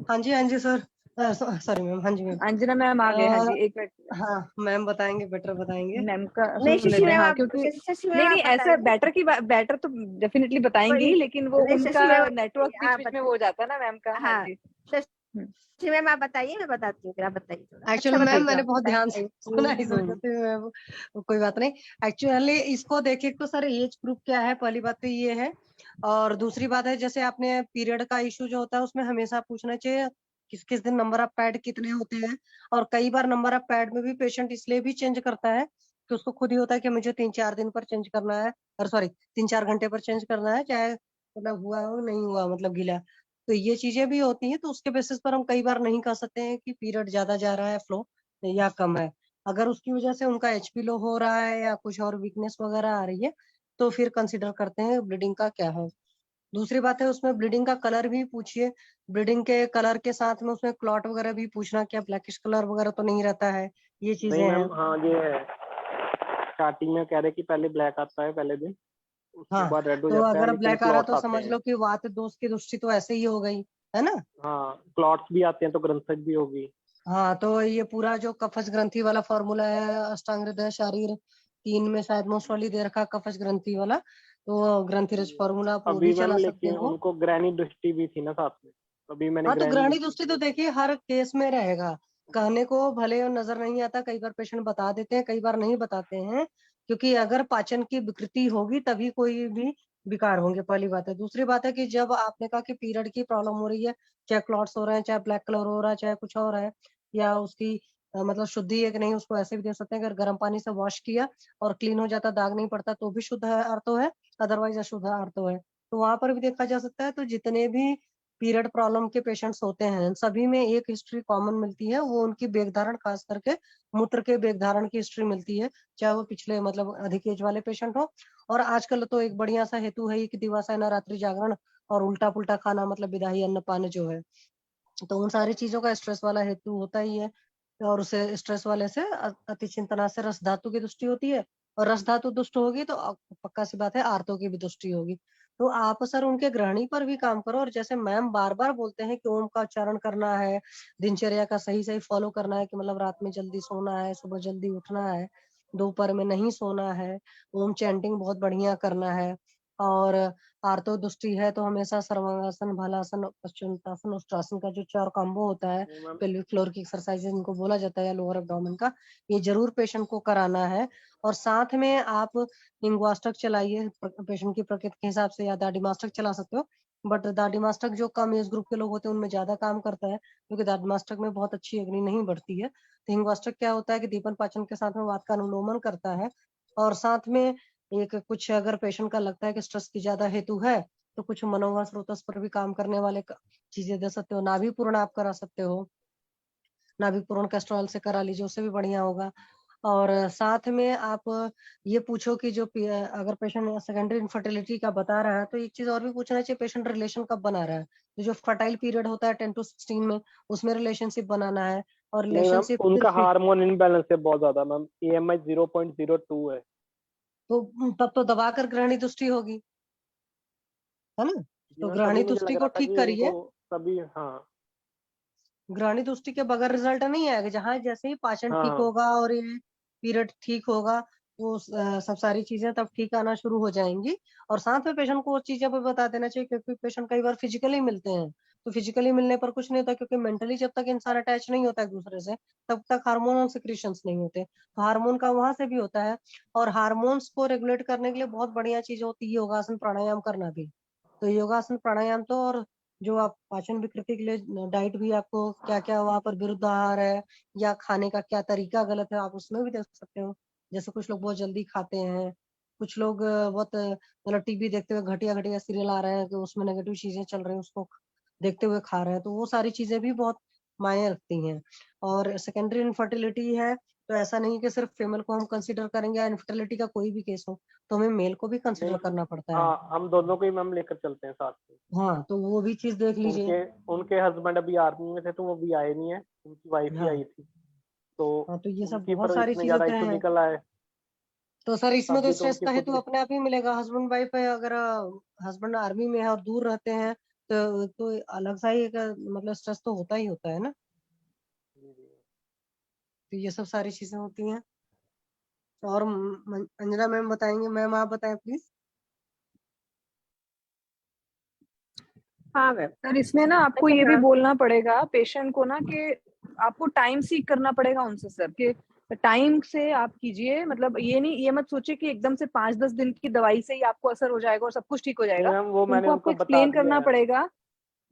हाँ जी सर। सॉरी मैम, हाँ जी मैम। अंजना मैम आ गए, हाँ जी, एक मिनट। हाँ मैम बताएंगे, बेटर बताएंगे। मैम का नहीं सुन शशि लेते हैं, मैम हाँ, आप, क्योंकि शशि मैम नहीं आप नहीं, ऐसा बताइए। बैटर की बैटर तो डेफिनेटली बताएंगे ही, कोई लेकिन वो नहीं, उनका शशि मैम आप नेटवर्क बताइए, बीच आप बीच में वो हो जाता है ना मैम का। हाँ हाँ जी। हम्म, शशि मैम आप बताइए, मैं बताती हूँ, फिर आप बताइए थोड़ा। एक्चुअली अच्छा मैम बताइए मैंने आप, बहुत ध्यान से सुना इस वजह हम्म, से मैं कोई बात नहीं। एक्चुअली इसको देखिए तो सर एज ग्रुप क्या है, पहली बात तो ये है। और दूसरी बात है, जैसे आपने पीरियड का इशू जो होता है उसमें हमेशा पूछना चाहिए किस किस दिन नंबर ऑफ पैड कितने होते हैं। और कई बार नंबर ऑफ पैड में भी पेशेंट इसलिए भी चेंज करता है कि उसको खुद ही होता है कि मुझे 3-4 दिन पर चेंज करना है, और सॉरी 3-4 घंटे पर चेंज करना है, चाहे मतलब हुआ हो नहीं हुआ, मतलब गीला। तो ये चीजें भी होती हैं, तो उसके बेसिस पर हम कई बार नहीं कह सकते हैं कि पीरियड ज्यादा जा रहा है फ्लो या कम है। अगर उसकी वजह से उनका एचपी लो हो रहा है या कुछ और वीकनेस वगैरह आ रही है, तो फिर कंसिडर करते हैं ब्लीडिंग का क्या है। दूसरी बात है, उसमें ब्लीडिंग का कलर भी पूछिए। ब्लीडिंग के कलर के साथ में उसमें क्लॉट वगैरह भी पूछना, क्या ब्लैकिश कलर वगैरह तो नहीं रहता है, ये नहीं चीजें हैं। मैम, हाँ ये है, स्टार्टिंग में कह रहे कि पहले ब्लैक आता है पहले दिन, उसके हाँ, बाद रेड हो तो जाता है, अगर लेकिन ब्लैक आ रहा क्लॉट्स तो आते समझ हैं। लो कि वात दोष की दृष्टि तो ऐसे ही हो गई, है ना। हाँ क्लॉट्स भी आते हैं तो ग्रंथक भी होगी। हाँ, तो ये पूरा जो कफज ग्रंथि वाला फॉर्मूला है, अष्टांग हृदय शारीर 3 में शायद मोस्ट वाली दे रखा कफज ग्रंथि वाला, तो ग्रंथि रज फॉर्मूला आप वो भी अभी मैम चला सकते लेकिन हो। उनको ग्रैनी दृष्टि भी थी ना साथ में, अभी मैंने हाँ, तो ग्रैनी ग्रहणी दृष्टि दृष्टि की तो बताई। देखिए हर केस में रहेगा। कहने को भले नजर नहीं आता, कई बार पेशेंट बता देते हैं, कई बार नहीं बताते हैं, क्योंकि अगर पाचन की विकृति होगी तभी कोई भी विकार होंगे, पहली बात है। दूसरी बात है कि जब आपने कहा कि पीरियड की प्रॉब्लम हो रही है, चाहे क्लॉट्स हो रहे हैं, चाहे ब्लैक कलर हो रहा है, चाहे कुछ और है, या उसकी मतलब शुद्धि है कि नहीं, उसको ऐसे भी दे सकते हैं। अगर गर्म पानी से वॉश किया और क्लीन हो जाता, दाग नहीं पड़ता, तो भी शुद्ध आर्थो है, अदरवाइज अशुद्ध आर्थो है। तो वहां पर भी देखा जा सकता है। तो जितने भी पीरियड प्रॉब्लम के पेशेंट्स होते हैं, सभी में एक हिस्ट्री कॉमन मिलती है, वो उनकी बेग धारण, खास करके मूत्र के बेग धारण की हिस्ट्री मिलती है, चाहे वो पिछले मतलब अधिक एज वाले पेशेंट हो। और आजकल तो एक बढ़िया सा हेतु है कि दिवासा नवरात्रि जागरण और उल्टा पुल्टा खाना, मतलब विदाई अन्नपान जो है, तो उन सारी चीजों का स्ट्रेस वाला हेतु होता ही है। और उसे स्ट्रेस वाले से अति चिंतना से रस धातु की दृष्टि होती है, और रस धातु दुष्ट होगी तो पक्का सी बात है आर्तों की भी दृष्टि होगी। तो आप सर उनके ग्रहणी पर भी काम करो। और जैसे मैम बार बार बोलते हैं कि ओम का उच्चारण करना है, दिनचर्या का सही सही फॉलो करना है, कि मतलब रात में जल्दी सोना है, सुबह जल्दी उठना है, दोपहर में नहीं सोना है, ओम चैंटिंग बहुत बढ़िया करना है। और आर्तो दृष्टि है तो हमेशा सर्वांगासन, भालासन, पश्चिमोत्तासन, उष्ट्रासन का जो 4 कॉम्बो होता है, वो मैम पेल्विक फ्लोर की एक्सरसाइज इनको बोला जाता है, या लोअर एब्डोमेन का, ये जरूर पेशेंट को कराना है। और साथ में आप लिंग्वास्टक चलाइए, पेशेंट की प्रकृति के हिसाब से, या दार्डिमास्टक चला सकते हो। बट दार्डिमास्टक जो कम एज ग्रुप के लोग होते हैं उनमें ज्यादा काम करता है, क्योंकि दार्डिमास्टक में बहुत अच्छी अग्नि नहीं बढ़ती है। तो हिंगवास्टक क्या होता है कि दीपन पाचन के साथ में वात का अनुलोमन करता है। और साथ में एक कुछ अगर पेशेंट का लगता है कि स्ट्रेस की ज्यादा हेतु है, तो कुछ मनोवा स्रोतस पर भी काम करने वाले चीजें दे सकते हो। नाभि पूर्ण आप करा सकते हो, नाभि पूर्ण कैस्ट्रॉल से करा लीजिए, उससे भी बढ़िया होगा। और साथ में आप ये पूछो कि जो अगर पेशेंट सेकेंडरी इनफर्टिलिटी का बता रहा है, तो एक चीज और भी पूछना चाहिए, पेशेंट रिलेशन कब बना रहा है। तो जो फर्टाइल पीरियड होता है 10 to 16 में, उसमें रिलेशनशिप बनाना है। और नहीं मैम, रिलेशनशिप उनका सिर्फ, हार्मोन इनबैलेंस है बहुत ज्यादा मैम, EMI 0.02 है। तो तब तो दबाकर ग्रहणी दृष्टि होगी, है ना। जी तो मैम, तभी ग्रहणी मुझे दृष्टि लग को रहा था ठीक कि करिए। उनको तभी, हाँ ग्रहणी दृष्टि के बगैर रिजल्ट नहीं आएगा। जहां जैसे ही पाचन ठीक हाँ। होगा और ये पीरियड ठीक होगा, वो सब सारी चीजें तब ठीक आना शुरू हो जाएंगी। और साथ में पेशेंट को वो चीजें भी बता देना चाहिए, क्योंकि पेशेंट कई बार फिजिकली मिलते हैं, तो फिजिकली मिलने पर कुछ नहीं होता, क्योंकि मेंटली जब तक इंसान अटैच नहीं होता एक दूसरे से, तब तक हार्मोनल सिक्रीशंस नहीं होते। तो हार्मोन का वहां से भी होता है। और हार्मोन्स को रेगुलेट करने के लिए बहुत बढ़िया चीज होती है योगासन प्राणायाम करना भी। तो योगासन प्राणायाम तो, और जो आप पाचन विकृति के लिए डाइट भी, आपको क्या क्या वहां पर विरुद्ध आहार है, या खाने का क्या तरीका गलत है, आप उसमें भी देख सकते हो। जैसे कुछ लोग बहुत जल्दी खाते हैं, कुछ लोग बहुत मतलब टीवी देखते हुए घटिया घटिया सीरियल आ रहे हैं, कि उसमें नेगेटिव चीजें चल रही हैं, उसको देखते हुए खा रहे हैं, तो वो सारी चीजें भी बहुत मायने रखती हैं। और सेकेंडरी इनफर्टिलिटी है, तो ऐसा नहीं कि सिर्फ फीमेल को हम कंसिडर करेंगे, या इनफर्टिलिटी का कोई भी केस हो तो हमें मेल को भी नहीं कंसिडर मैम, करना पड़ता है। हाँ हम दोनों को ही मैम लेकर चलते हैं साथ में। हाँ, तो वो भी चीज देख लीजिए। उनके उनके हस्बैंड अभी आर्मी में थे तो वो भी आए नहीं है, उनकी वाइफ ही हाँ आई थी, तो हाँ, तो ये सब उनकी बहुत पर सारी इतने चीजें ज्यादा तो इशू हैं। निकल आए। तो सर इसमें तो अभी तो स्ट्रेस उनकी का खुद हेतु की, अपने आप ही मिलेगा। हस्बैंड वाइफ है, अगर हस्बैंड आर्मी में है और दूर रहते हैं, तो अलग सा ही एक मतलब स्ट्रेस तो होता ही होता है ना। जी जी। तो ये सब सारी चीजें होती हैं। और अंजना मैम बताएंगे। मैम आप बताएं प्लीज। हाँ मैम। सर इसमें ना आपको अच्छा, ये भी हाँ। बोलना पड़ेगा पेशेंट को ना कि आपको टाइम सीक करना पड़ेगा उनसे सर, कि टाइम से आप कीजिए। मतलब ये नहीं, ये मत सोचिए कि एकदम से 5-10 दिन की दवाई से ही आपको असर हो जाएगा और सब कुछ ठीक हो नहीं जाएगा। मैम, वो मैंने उनको आपको उनको बता एक्सप्लेन दिया करना है। पड़ेगा।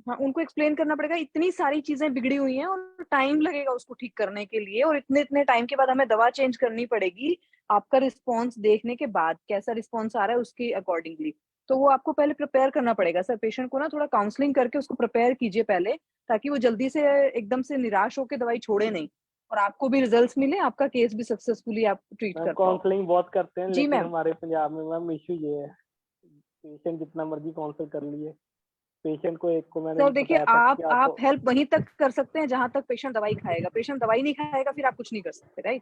हाँ, उनको एक्सप्लेन करना पड़ेगा इतनी सारी चीजें बिगड़ी हुई हैं और टाइम लगेगा उसको ठीक करने के लिए, और इतने इतने टाइम के बाद हमें दवा चेंज करनी पड़ेगी। आपका रिस्पॉन्स देखने के बाद कैसा रिस्पॉन्स आ रहा है उसके अकॉर्डिंगली, तो वो आपको पहले प्रिपेयर करना पड़ेगा सर। पेशेंट को ना थोड़ा काउंसलिंग करके उसको प्रिपेयर कीजिए पहले, ताकि वो जल्दी से एकदम से निराश होकर दवाई छोड़े नहीं, और आपको भी रिजल्ट्स मिले, आपका केस भी सक्सेसफुली आप ट्रीट मैम कर पाओ। काउंसलिंग बहुत करते हैं, जी लेकिन मैम। हमारे पंजाब में मैम इशू ये है, पेशेंट जितना मर्जी काउंसिल कर लिए, पेशेंट को एक को मैंने सर देखिए, बताया था कि आप आपको। हेल्प वहीं तक कर सकते हैं जहां तक पेशेंट दवाई खाएगा। पेशेंट दवाई नहीं खाएगा फिर आप कुछ नहीं कर सकते, राइट।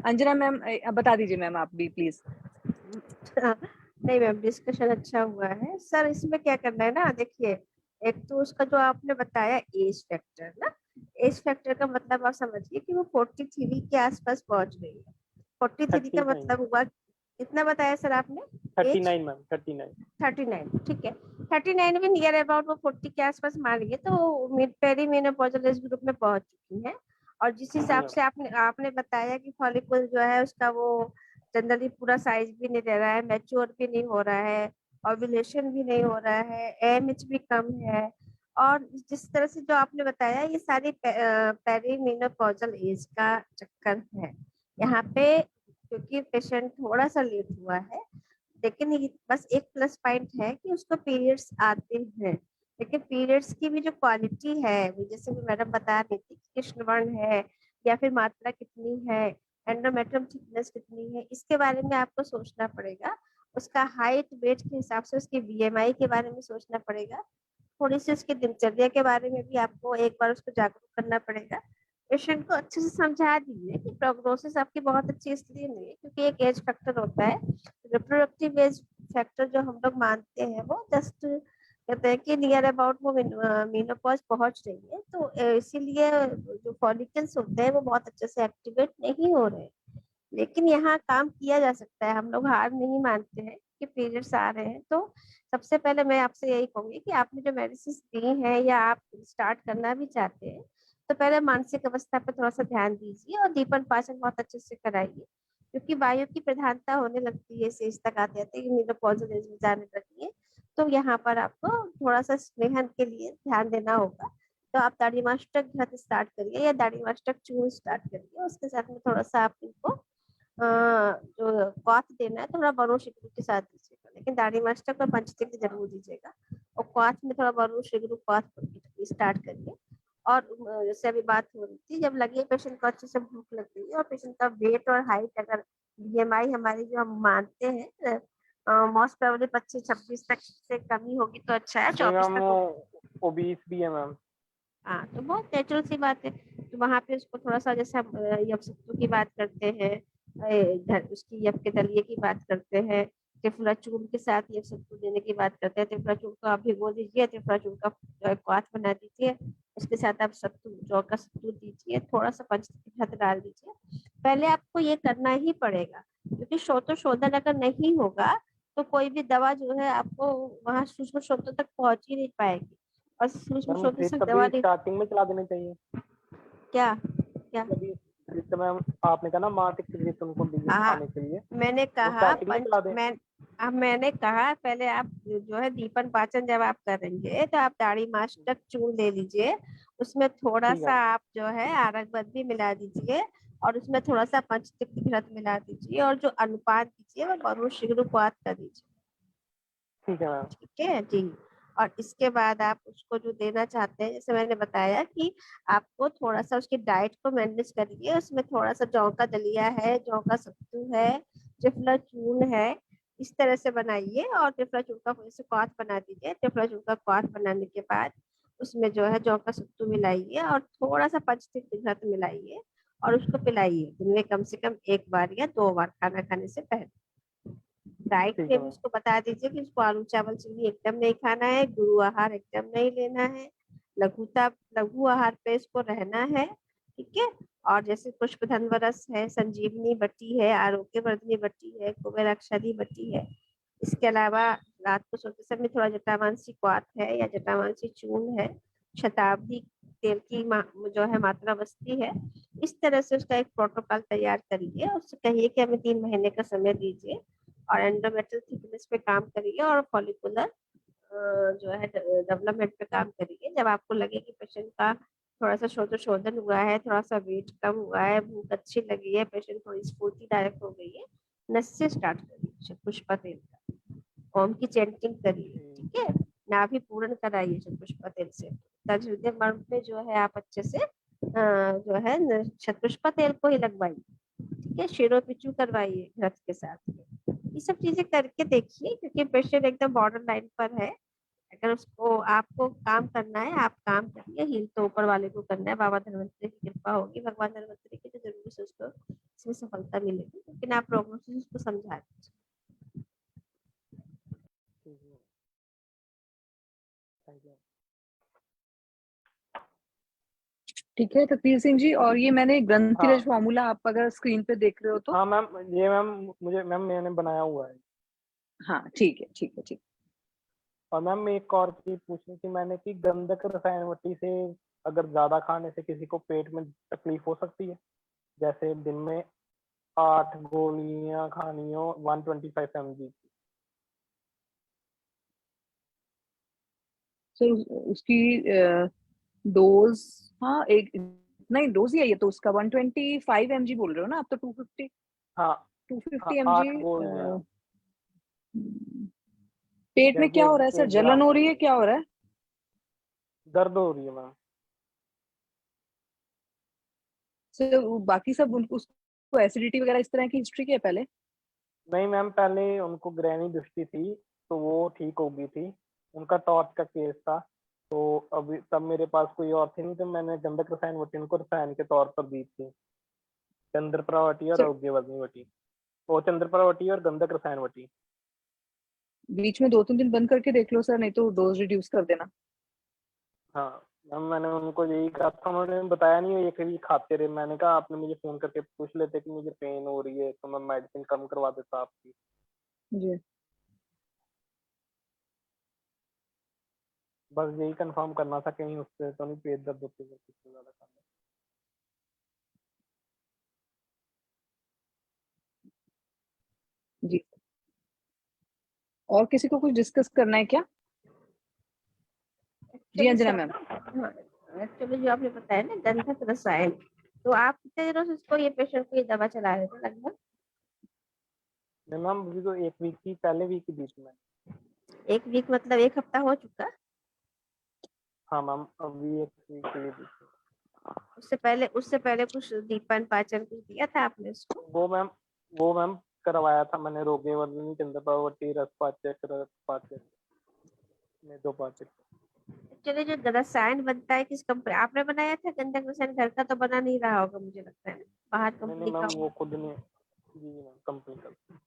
अंजना मैम बता दीजिए मैम आप भी प्लीज। नहीं मैम, डिस्कशन अच्छा हुआ है सर। इसमें क्या करना है ना, देखिए, एक तो उसका जो आपने बताया एज फैक्टर ना, एज फैक्टर का मतलब आप समझिए कि वो 43 के आसपास पहुंच गई है। 43 का 39। मतलब हुआ, कितना बताया सर आपने? 39 मैम, 39। 39, ठीक है। 39 में नियर अबाउट वो 40 के आसपास मान लीजिए, तो mid peri menopausal age group में पहुंच चुकी है। और जिस जी हिसाब मैम। से आपने आपने बताया कि फॉलिकल जो है उसका वो जनरली पूरा साइज भी नहीं दे रहा है, मैच्योर भी नहीं हो रहा है, ओव्यूलेशन भी नहीं हो रहा है, एएमएच भी कम है, और जिस तरह से जो आपने बताया ये सारी पेरी मेनोपॉजल एज का चक्कर है यहाँ पे। क्योंकि पेशेंट थोड़ा सा लेट हुआ है, लेकिन ये बस एक प्लस पॉइंट है कि उसको पीरियड्स आते हैं। लेकिन पीरियड्स की भी जो क्वालिटी है, वो जैसे भी मैडम बता रही थी, कृष्ण वर्ण है या फिर मात्रा कितनी है, एंडोमेट्रियम थिकनेस कितनी है, इसके बारे में आपको सोचना पड़ेगा। उसका हाइट वेट के हिसाब से उसकी बीएमआई के बारे में सोचना पड़ेगा। थोड़ी सी उसकी दिनचर्या के बारे में भी आपको एक बार उसको जागरूक करना पड़ेगा। पेशेंट को अच्छे से समझा दीजिए कि प्रोग्नोसिस आपकी बहुत अच्छी इसलिए नहीं है क्योंकि एक एज फैक्टर होता है, रिप्रोडक्टिव एज फैक्टर जो हम लोग मानते हैं वो जस्ट कहते हैं कि नियर अबाउट वो मेनोपॉज पहुंच रही है, तो इसीलिए जो फॉलिकल्स होते हैं वो बहुत अच्छे से एक्टिवेट नहीं हो रहे हैं। लेकिन यहाँ काम किया जा सकता है, हम लोग हार नहीं मानते हैं कि पीरियड्स आ रहे हैं। तो सबसे पहले मैं आपसे यही कहूंगी कि आपने जो मेडिसिन दी है या आप स्टार्ट करना भी चाहते हैं, तो पहले मानसिक अवस्था पर थोड़ा सा ध्यान दीजिए और दीपन पाचन बहुत अच्छे से कराइए, क्योंकि वायु की प्रधानता होने लगती है इस एज तक आते आते, मेनोपॉजल एज में जाने लगती है। तो यहाँ पर आपको थोड़ा सा स्नेहन के लिए ध्यान देना होगा। तो आप दाढ़ीमास्टक घृत स्टार्ट करिए या दाढ़ीमास्टक चूर्ण स्टार्ट करिए, उसके साथ में थोड़ा सा आप इनको जो क्वाथ देना है थोड़ा बरोश शिकरू के साथ दीजिएगा, लेकिन दाढ़ी मास्टक और पंचतिक जरूर दीजिएगा। और क्वाथ में थोड़ा बरोश शिकरू क्वाथ स्टार्ट करिए। और जैसे अभी बात हो रही थी, जब लगे पेशेंट को अच्छे से भूख लग रही है और पेशेंट का वेट और हाइट अगर बीएमआई हमारी जो हम मानते हैं मोस्ट प्रोबेबली 25-26 तक से कमी होगी तो अच्छा है, नहीं 24 मैम, तक। ओबीस भी है मैम। हाँ, तो बहुत नेचुरल सी बात है। तो वहां पे उसको थोड़ा सा, जैसे हम यपसत्तू की बात करते हैं, उसकी यप के दलिए की बात करते हैं, त्रिफला चूर्ण के साथ यपसत्तू देने की बात करते हैं। त्रिफला चूर्ण को आप भिगो दीजिए, त्रिफला चूर्ण का क्वाथ बना दीजिए, उसके साथ आप सत्तू, जौ का सत्तू दीजिए, थोड़ा सा पंचहत डाल दीजिए। पहले आपको ये करना ही पड़ेगा, क्योंकि शोधन अगर नहीं होगा तो कोई भी दवा जो है आपको वहाँ सूक्ष्म स्रोतों तक पहुंच ही नहीं पाएगी। और सूक्ष्म मैम स्रोतों ड्रिप से दवा कभी स्टार्टिंग में चला देना चाहिए। क्या क्या? कभी ड्रिप मैम, आपने कहा ना मासिक ड्रिप उनको दीजिए हाँ, खाने के लिए, मैंने वो कहा स्टार्टिंग में चला दें। अब मैंने कहा पहले आप जो है दीपन पाचन जब आप करेंगे तो आप दाढ़ी मास्टक चूर्ण ले लीजिए, उसमें थोड़ा ठीक सा है। आप जो है आरक भी मिला दीजिए, और उसमें थोड़ा सा पंचतिक्त घृत मिला दीजिए, और जो अनुपात दीजिए वो बरू शीघ्रपात कर दीजिए। ठीक है मैम। ठीक है जी। और इसके बाद आप उसको जो देना चाहते हैं, जैसे मैंने बताया कि आपको थोड़ा सा उसकी डाइट को मैनेज करिए, उसमें थोड़ा सा जौ का दलिया है, जौ का सत्तू है, त्रिफला चूर्ण है, इस तरह से बनाइए। और त्रिफला चूर्ण का जैसे क्वाथ बना दीजिए। त्रिफला चूर्ण का क्वाथ बनाने के बाद उसमें जो है जौ का सत्तू मिलाइए और थोड़ा सा पंचतिक्त घृत मिलाइए, और उसको पिलाइए दिन में कम से कम 1 बार या 2 बार खाना खाने से पहले। डाइट ठीक में है भी मैम। उसको बता दीजिए कि उसको आलू चावल चीनी एकदम नहीं खाना है, गुरु आहार एकदम नहीं लेना है, लघु आहार पे इसको रहना है। ठीक है। और जैसे पुष्पधनवरस है, संजीवनी बट्टी है, आरोग्य वर्धनी बट्टी है, कुबेराक्षरी बट्टी है। इसके अलावा रात को सोते समय थोड़ा जटामांसी क्वाथ है या जटामांसी चूर्ण है, शताब्दी तेल की जो है मात्रा बस्ती है। इस तरह से उसका एक प्रोटोकॉल तैयार करिए और उससे कहिए कि हमें 3 महीने का समय दीजिए और एंडोमेट्रियल थिकनेस पे काम करिए और फॉलिकुलर जो है डेवलपमेंट पे काम करिए। जब आपको लगे कि पेशेंट का थोड़ा सा शोधन हुआ है, थोड़ा सा वेट कम हुआ है, भूख अच्छी लगी है, पेशेंट थोड़ी स्फूर्तिदायक हो गई है, नस से स्टार्ट करिए पुष्पा तेल का। ओम की चैंटिंग करिए, ठीक है। नाभि पूर्ण कराइए चतुष्पा तेल से। तज हृदय मर्म पे जो है आप अच्छे से जो है चतुष्पा तेल को ही लगवाइए, ठीक है। शिरो पिचू करवाइए घृत के साथ में। ये सब चीजें करके देखिए, क्योंकि पेशेंट एकदम बॉर्डर लाइन पर है। अगर उसको आपको काम करना है, आप काम करिए। हील तो ऊपर वाले को करना है, बाबा धन्वंतरी की कृपा होगी, भगवान धन्वंतरी की, तो जरूर से उसको इसमें सफलता मिलेगी। लेकिन आप प्रोग्नोसिस उसको समझा दीजिए। Thank you. ठीक है तकदीर सिंह जी। और ये मैंने ग्रंथिरज हाँ फॉर्मूला, आप अगर स्क्रीन पे देख रहे हो तो। हाँ मैम, ये मैम मैंने बनाया हुआ है। हाँ ठीक है, ठीक है, ठीक। और मैम एक और चीज पूछनी थी मैंने कि गंधक रसायन वटी से अगर ज्यादा खाने से किसी को पेट में तकलीफ हो सकती है? जैसे दिन में 8 गोलियां खानी हो 125 mg की। सर उसकी डोज, हाँ एक नहीं डोज ही है ये तो उसका 125 mg बोल रहे हो ना आप, तो 250 हाँ 250 हाँ, mg। 8 गोलियां। पेट में जैसे क्या हो रहा है सर, एक जलन ग्राम हो रही है, क्या हो रहा है? दर्द हो रही है मैम। सर बाकी सब उसको एसिडिटी वगैरह इस तरह की हिस्ट्री क्या है पहले? नहीं मैम, पहले उनको ग्रहणी दृष्टि थी तो वो ठीक हो गई थी, उनका टॉर्च का केस था। तो अभी तब मेरे पास कोई और थी नहीं, तो मैंने गंधक रसायन वटी उनको रसायन के तौर पर दी थी। चंद्रप्रावटी और सर आरोग्यवर्धनी वटी। वो चंद्रप्रावटी और गंधक रसायन वटी। बीच में 2-3 दिन बंद करके देख लो सर, नहीं तो डोज रिड्यूस कर देना। हाँ मैम, मैंने उनको यही कहा था, उन्होंने बताया नहीं, ये कभी खाते रहे। मैंने कहा आपने मुझे फोन करके पूछ लेते कि मुझे पेन हो रही है तो मैं मेडिसिन कम करवा देता आपकी। जी बस यही कंफर्म करना था, कहीं उससे तो नहीं पेट दर्द होती है कितनी ज्यादा खाना। जी। और किसी को कुछ डिस्कस करना है क्या? जी एक्चुअली अंजना सर, मैम। हाँ, एक्चुअली जो आपने बताया ना गंधक रसायन, तो आप कितने दिनों से इसको, ये पेशेंट को ये दवा चला रहे थे लगभग? नहीं मैम, अभी तो 1 वीक की, पहले वीक की दी थी मैंने। 1 वीक मतलब 1 हफ्ता हो चुका? हाँ मैम, अभी 1 वीक के लिए दी थी। उससे पहले कुछ दीपन पाचन कुछ दिया था आपने उसको? वो मैम करवाया था मैंने, रोगेवर्धनी, चंद्रपावती, रसपाचक में 2 पाचक। एक्चुअली जो रसायन बनता है किस कंपनी, आपने बनाया था गंधक रसायन? घर का तो बना नहीं रहा होगा मुझे लगता है ना, बाहर नहीं नहीं कंपनी का मैम, वो होगा। खुद ने। जी मैम, कंपनी का।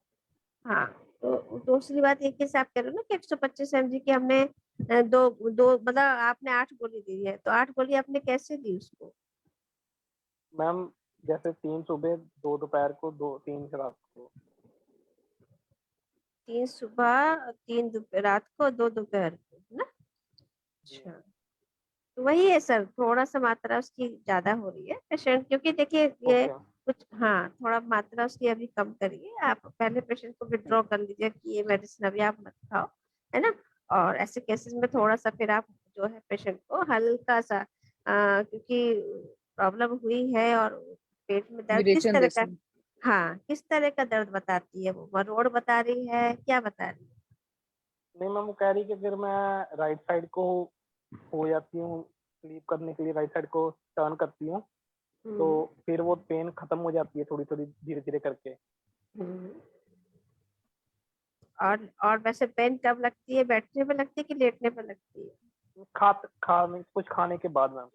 हाँ, तो दूसरी बात एक जैसे आप कह रहे हो ना कि 125 mg की हमने दो दो मतलब आपने 8 गोली दी है, तो 8 गोली आपने कैसे दी उसको? मैम जैसे 3 सुबह, 2 दोपहर को, 3 रात को। 3 सुबह, 3 रात को, 2 दोपहर को, है ना? जी अच्छा, तो वही है सर, थोड़ा सा मात्रा उसकी ज्यादा हो रही है पेशेंट, क्योंकि देखिए ये ओके। कुछ, हाँ थोड़ा मात्रा उसकी अभी कम करिए। आप पहले पेशेंट को विड्रॉ कर लीजिए कि ये मेडिसिन अभी आप मत खाओ, है ना। और ऐसे केसेस में थोड़ा सा फिर आप जो है पेशेंट को हल्का सा क्योंकि प्रॉब्लम हुई है और पेट में दर्द किस विरेचन तरह का, जैसे। हाँ किस तरह का दर्द बताती है वो, मरोड़ बता रही है, क्या बता रही है? नहीं मैम, वो कह रही कि अगर मैं राइट साइड को हो जाती हूँ, स्लीप करने के लिए राइट साइड को टर्न करती हूँ, तो हम्म, फिर वो पेन खत्म हो जाती है थोड़ी थोड़ी, धीरे धीरे करके। हम्म। और वैसे पेन कब लगती है, बैठने पे लगती है कि लेटने पे लगती है? कुछ खाने के बाद मैम।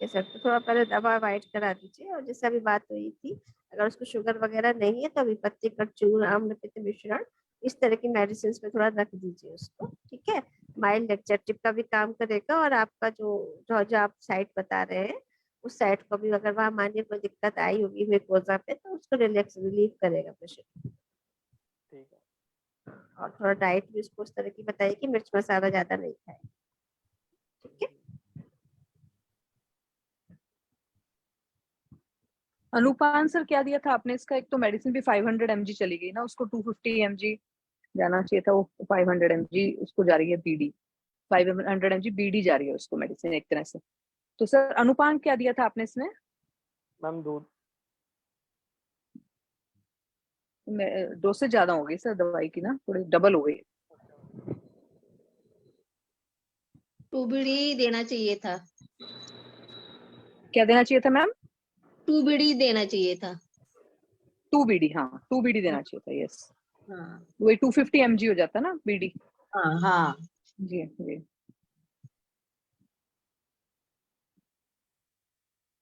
ये सर, तो थोड़ा पहले दवा अवॉइड करा दीजिए। और जैसे अभी बात हुई थी, अगर उसको शुगर वगैरह नहीं है तो अभी पत्ती का चूर्ण, आम्ल पित्त मिश्रण, इस तरह की मेडिसिन में थोड़ा रख दीजिए उसको, ठीक है। माइल्ड लेक्चरटिव का भी काम करेगा, और आपका जो जो जो आप साइट बता रहे हैं उस साइट को भी, अगर वहाँ मानिए कोई दिक्कत आई होगी म्यूकोसा पे, तो उसको रिलैक्स रिलीफ करेगा पेशेंट। ठीक है। और थोड़ा डाइट भी उसको उस तरह की बताइए कि मिर्च मसाला ज्यादा नहीं खाए। ठीक है। अनुपान सर क्या दिया था आपने इसका? एक तो मेडिसिन भी 500 mg चली गई ना, उसको 250 mg जाना चाहिए था, वो 500 mg उसको जा रही है बीडी, 500 mg बीडी जा रही है उसको मेडिसिन एक तरह से। तो सर अनुपान क्या दिया था आपने इसमें? मैम दूध। डोसेज ज्यादा हो गई सर दवाई की ना, थोड़ी डबल हो गई। टूबड़ी देना चाहिए था। क्या देना चाहिए था मैम? टूबड़ी देना चाहिए था। 2 बीडी, हाँ 2 बीडी देना चाहिए था, यस। हाँ वही 250 mg हो जाता ना बीडी। हाँ हाँ। जी जी।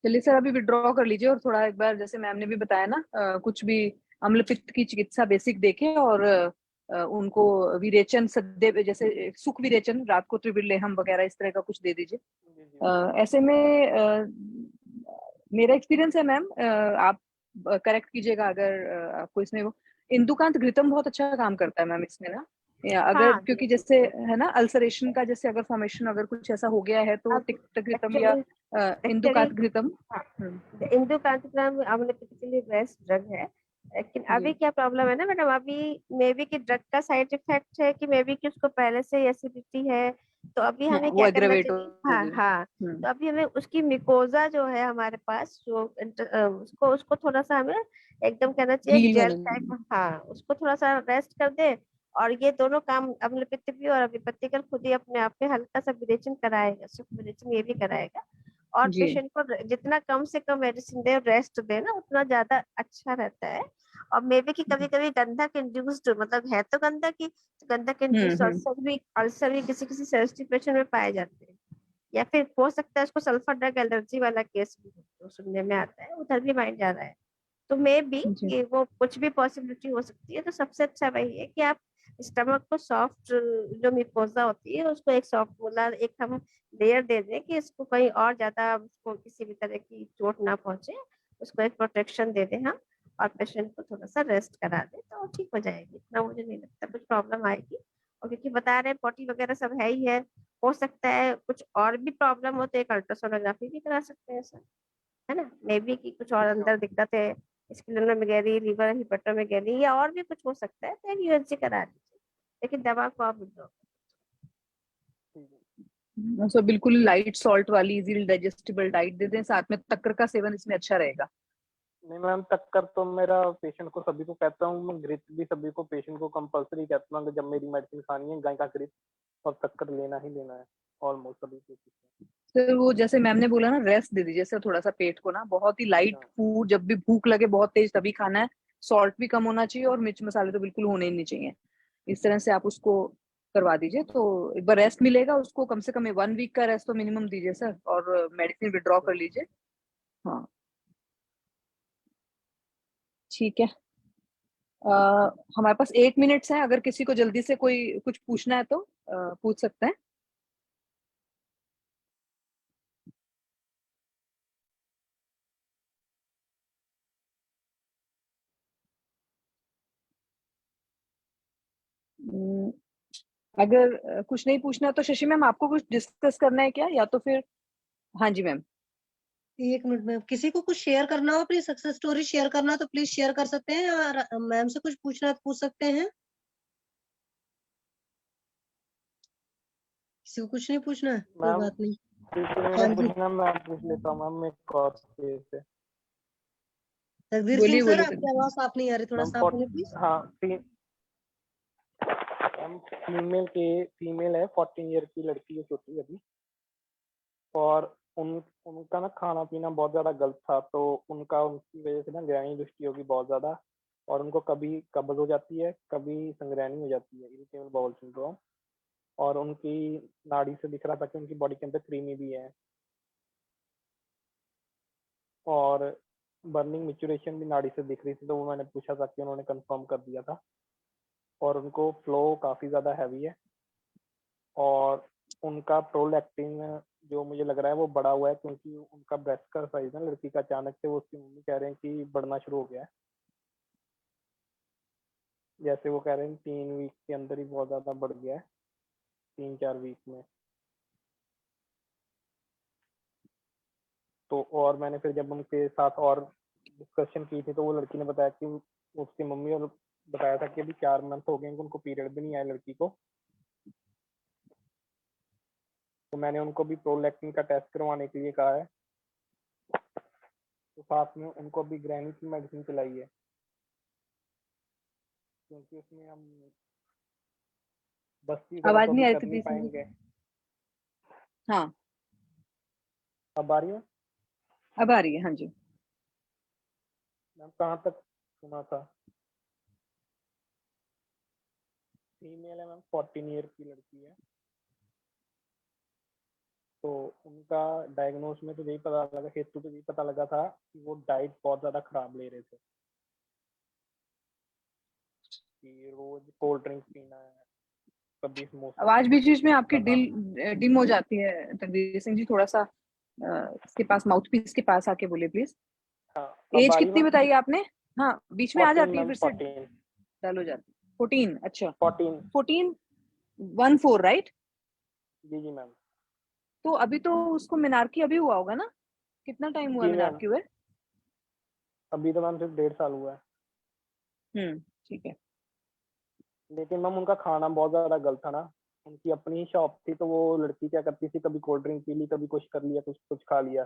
चलिए सर अभी विड्रॉ कर लीजिए, और थोड़ा एक बार जैसे मैम ने भी बताया ना, कुछ भी अम्ल पित्त की चिकित्सा बेसिक देखें, और उनको विरेचन सद्य जैसे सुख विरेचन रात को त्रिबिरलेहम वगैरह इस तरह का कुछ दे दीजिए। जी जी। ऐसे में मेरा एक्सपीरियंस है मैम, आप करेक्ट कीजिएगा अगर आपको इसमें वो इंदुकांत घृतम बहुत अच्छा काम करता है मैम इसमें ना, या अगर हाँ क्योंकि जैसे है ना अल्सरेशन का, जैसे अगर फॉर्मेशन अगर कुछ ऐसा हो गया है तो अब टिक्त घृतम या एक्चुअली इंदुकांत घृतम। हाँ, इंदुकांतराम अम्ल पित्त के लिए बेस्ट ड्रग है। लेकिन अभी जी क्या प्रॉब्लम है ना मैडम, अभी मे बी कि ड्रग का साइड इफेक्ट है कि मे बी कि उसको पहले से एसिडिटी है। तो अभी हमें वो क्या करना एग्रेवेट चाहिए, हो हाँ गई। हाँ, तो अभी हमें उसकी मिकोजा जो है हमारे पास जो उसको उसको थोड़ा सा हमें एकदम कहना चाहिए हील जेल होने। टाइप, हाँ उसको थोड़ा सा रेस्ट कर दे। और ये दोनों काम अम्ल पित्त भी और विपत्तिकर खुद ही अपने आप में हल्का सा विरेचन कराएगा, सुख विरेचन ये भी कराएगा। और जी पेशेंट को जितना कम से कम मेडिसिन दे, रेस्ट दे ना, उतना ज्यादा अच्छा रहता है। और मे बी कि कभी कभी गंधक इंड्यूस्ड, मतलब है तो गंधक की, गंधक इंड्यूस्ड अल्सर भी किसी किसी सेंसिटिव पेशेंट में पाए जाते हैं। या फिर हो सकता है उसको सल्फर ड्रग एलर्जी वाला केस भी हो, तो सुनने में आता है उधर भी माइंड जा रहा है। तो मे बी जी कि वो कुछ भी पॉसिबिलिटी हो सकती है। तो सबसे अच्छा वही है कि आप स्टमक को सॉफ्ट, जो मिकोजा होती है उसको एक सॉफ्ट बोला, एक हम लेयर दे दें कि इसको कहीं और ज्यादा उसको किसी भी तरह की चोट ना पहुंचे, उसको एक प्रोटेक्शन दे दें हम। और पेशेंट को थोड़ा सा रेस्ट करा दें तो ठीक हो जाएगी, इतना मुझे नहीं लगता कुछ प्रॉब्लम आएगी। और क्योंकि बता रहे हैं पोटी वगैरह सब है ही है, हो सकता है कुछ और भी प्रॉब्लम हो तो एक अल्ट्रासोनोग्राफी भी करा सकते हैं सर, है ना, मे बी कि कुछ और अंदर दिक्कत है, स्प्लेनोमेगैली, लीवर हिपेटोमेगैली या और भी कुछ हो सकता है, तो एक यूएसजी करा लीजिए। लेकिन दवा को आप विड्रॉ। सो बिल्कुल लाइट सॉल्ट वाली इजीली डाइजेस्टेबल डाइट दे दें, साथ में तक्कर का सेवन इसमें अच्छा रहेगा। नहीं मैम, टक्कर तो मेरा पेशेंट को सभी को कहता हूँ, मैं घृत भी सभी को पेशेंट को कंपलसरी कहता हूँ कि जब मेरी मेडिसिन खानी है गाय का घृत और टक्कर लेना ही लेना है, ऑलमोस्ट सभी पेशेंट। सर वो जैसे मैम ने बोला ना, रेस्ट दे दीजिए सर थोड़ा सा पेट को ना, बहुत ही लाइट फूड, जब भी भूख लगे बहुत तेज तभी खाना है, सॉल्ट भी कम होना चाहिए और मिर्च मसाले तो बिल्कुल होने ही नहीं चाहिए। इस तरह से आप उसको करवा दीजिए तो एक बार रेस्ट मिलेगा उसको, कम से कम 1 वीक का रेस्ट तो मिनिमम दीजिए सर, और मेडिसिन विड्रॉ कर लीजिए। हाँ ठीक है। हमारे पास 8 मिनट्स हैं, अगर किसी को जल्दी से कोई कुछ पूछना है तो पूछ सकते हैं। हम्म, अगर कुछ नहीं पूछना है तो शशि मैम आपको कुछ डिस्कस करना है क्या, या तो फिर? हाँ जी मैम। एक मिनट में, किसी को कुछ शेयर करना हो, अपनी सक्सेस स्टोरी शेयर करना हो तो प्लीज शेयर कर सकते हैं, और मैम से कुछ पूछना है तो पूछ सकते हैं। किसी को कुछ नहीं पूछना है, कोई मैम बात नहीं। हाँ मैंने जी, पूछना, मैं पूछ लेता हूँ मैम, एक और केस है। तकदीर सिंह बोलिए सर, बोलिए आपकी सर। आवाज साफ नहीं आ रही, थोड़ा मैम साफ बोले प्लीज। हाँ मैम, फीमेल है, 14 ईयर की लड़की है, छोटी अभी। और उनका ना खाना पीना बहुत ज्यादा गलत था, तो उनकी वजह से ना ग्रहणी दृष्टि होगी बहुत ज्यादा। और उनको कभी कब्ज हो जाती है, कभी संग्रहणी हो जाती है, इरिटेबल बाउल सिंड्रोम। और उनकी नाड़ी से दिख रहा था कि उनकी बॉडी के अंदर क्रीमी भी है, और बर्निंग मिचुरेशन भी नाड़ी से दिख रही थी। तो वो मैंने पूछा था कि उन्होंने कंफर्म कर दिया था। और उनको फ्लो काफी ज्यादा हैवी है, और उनका प्रोलैक्टिन जो मुझे लग रहा है वो बढ़ा हुआ है, क्योंकि उनका ब्रेस्ट का साइज ना लड़की का अचानक से, वो उसकी मम्मी कह रहे हैं कि बढ़ना शुरू हो गया है। जैसे वो कह रहे हैं 3 वीक के अंदर ही बहुत ज्यादा बढ़ गया है, 3-4 वीक में। तो और मैंने फिर जब उनके साथ और डिस्कशन की थी तो वो लड़की ने बताया कि उसकी मम्मी और बताया था कि अभी 4 मंथ हो गए उनको पीरियड भी नहीं आया लड़की को। तो मैंने उनको भी प्रोलैक्टिन का टेस्ट करवाने के लिए कहा है। तो साथ में उनको भी ग्रैनी की मेडिसिन चलाई है, क्योंकि उसमें हम बस्ती वगैरह आवाज तो नहीं अभी आ रही कर थी नहीं प्लीज मुझे। पाएंगे। हाँ, अब आ रही है अब आ रही है। हाँ जी। मैम? कहाँ तक सुना था? फीमेल है मैम, 14 ईयर की लड़की है। तो उनका डायग्नोस में तो यही पता लगा, हेतु तो यही पता लगा था कि वो डाइट बहुत ज्यादा खराब ले रहे थे, कि रोज कोल्ड ड्रिंक पीना है, कभी समोसा आवाज खाना बीच बीच में आपकी है। डिम हो जाती है तकदीर सिंह जी, थोड़ा सा इसके पास, माउथ पीस के पास आके बोले प्लीज। हाँ, अब एज आ रही कितनी मैम? बताई आपने? हाँ, बीच में आ 14 जाती है, मैम, फिर से 14। डल हो जाती है। 14, अच्छा। 14। 14, 14 राइट? जी जी मैम। तो अभी तो उसको मिनार्की अभी हुआ होगा ना? कितना टाइम हुआ जी मैम, मिनार्की हुए? अभी तो मैम सिर्फ 1.5 साल हुआ है। ठीक है। लेकिन मैम उनका खाना बहुत ज्यादा गलत था ना। उनकी अपनी ही शॉप थी, तो वो लड़की क्या करती थी, कभी कोल्ड ड्रिंक पी ली, कभी कुछ कर लिया, कुछ कुछ खा लिया।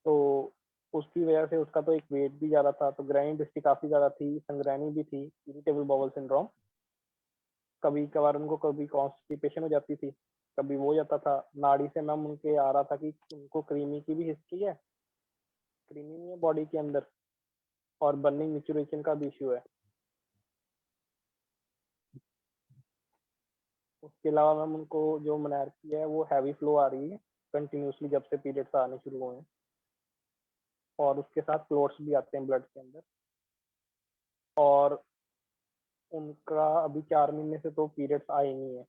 तो उसकी वजह से उसका तो एक वेट भी ज्यादा था, तो ग्रैनी दृष्टि काफी ज्यादा थी, संग्रहणी भी थी, इरिटेबल बाउल सिंड्रोम। कभी कभार उनको कभी कॉन्स्टिपेशन हो जाती थी, कभी वो हो जाता था। नाड़ी से मैम उनके आ रहा था कि उनको क्रीमी की भी हिस्ट्री है, क्रीमी नहीं है बॉडी के अंदर, और बर्निंग मिचुरेशन का भी इश्यू है। उसके अलावा मैम उनको जो मनार्की है वो हैवी फ्लो आ रही है कंटिन्यूसली जब से पीरियड्स आने शुरू हुए हैं, और उसके साथ क्लोट्स भी आते हैं ब्लड के अंदर। और उनका अभी 4 महीने से तो पीरियड्स आए नहीं है।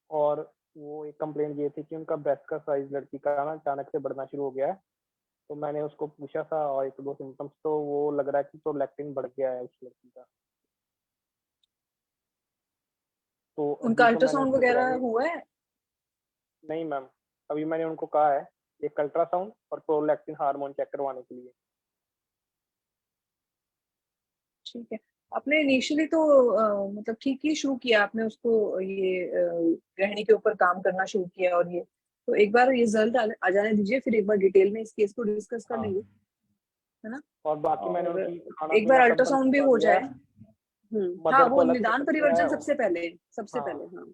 और वो एक कंप्लेंट ये थी कि उनका ब्रेस्ट का साइज लड़की का ना अचानक से बढ़ना शुरू हो गया है। तो मैंने उसको पूछा था और 1-2 सिम्टम्स, तो वो लग रहा है कि प्रोलैक्टिन बढ़ गया है उस लड़की का। तो उनका अभी तो मैंने अल्ट्रासाउंड उसको वगैरह ग्रैनी, हुआ है? नहीं मैम, अभी मैंने उनको कहा है एक अल्ट्रासाउंड और प्रोलैक्टिन हार्मोन चेक करवाने के लिए। ठीक है। आपने इनिशियली तो मतलब ठीक ही शुरू किया आपने उसको, ये गृहिणी के ऊपर काम करना शुरू किया, और ये तो एक बार रिजल्ट आ जाने दीजिए, फिर एक बार डिटेल में इस केस को डिस्कस कर हाँ, लेंगे, है ना? और बाकी मैंने और उनकी खाना एक बार पीना सब बंद अल्ट्रासाउंड भी करवा हो दिया जाए। है। हाँ, मदर को वो अलग से निदान समझाया परिवर्जन है। सबसे पहले, सबसे हाँ, पहले। हाँ,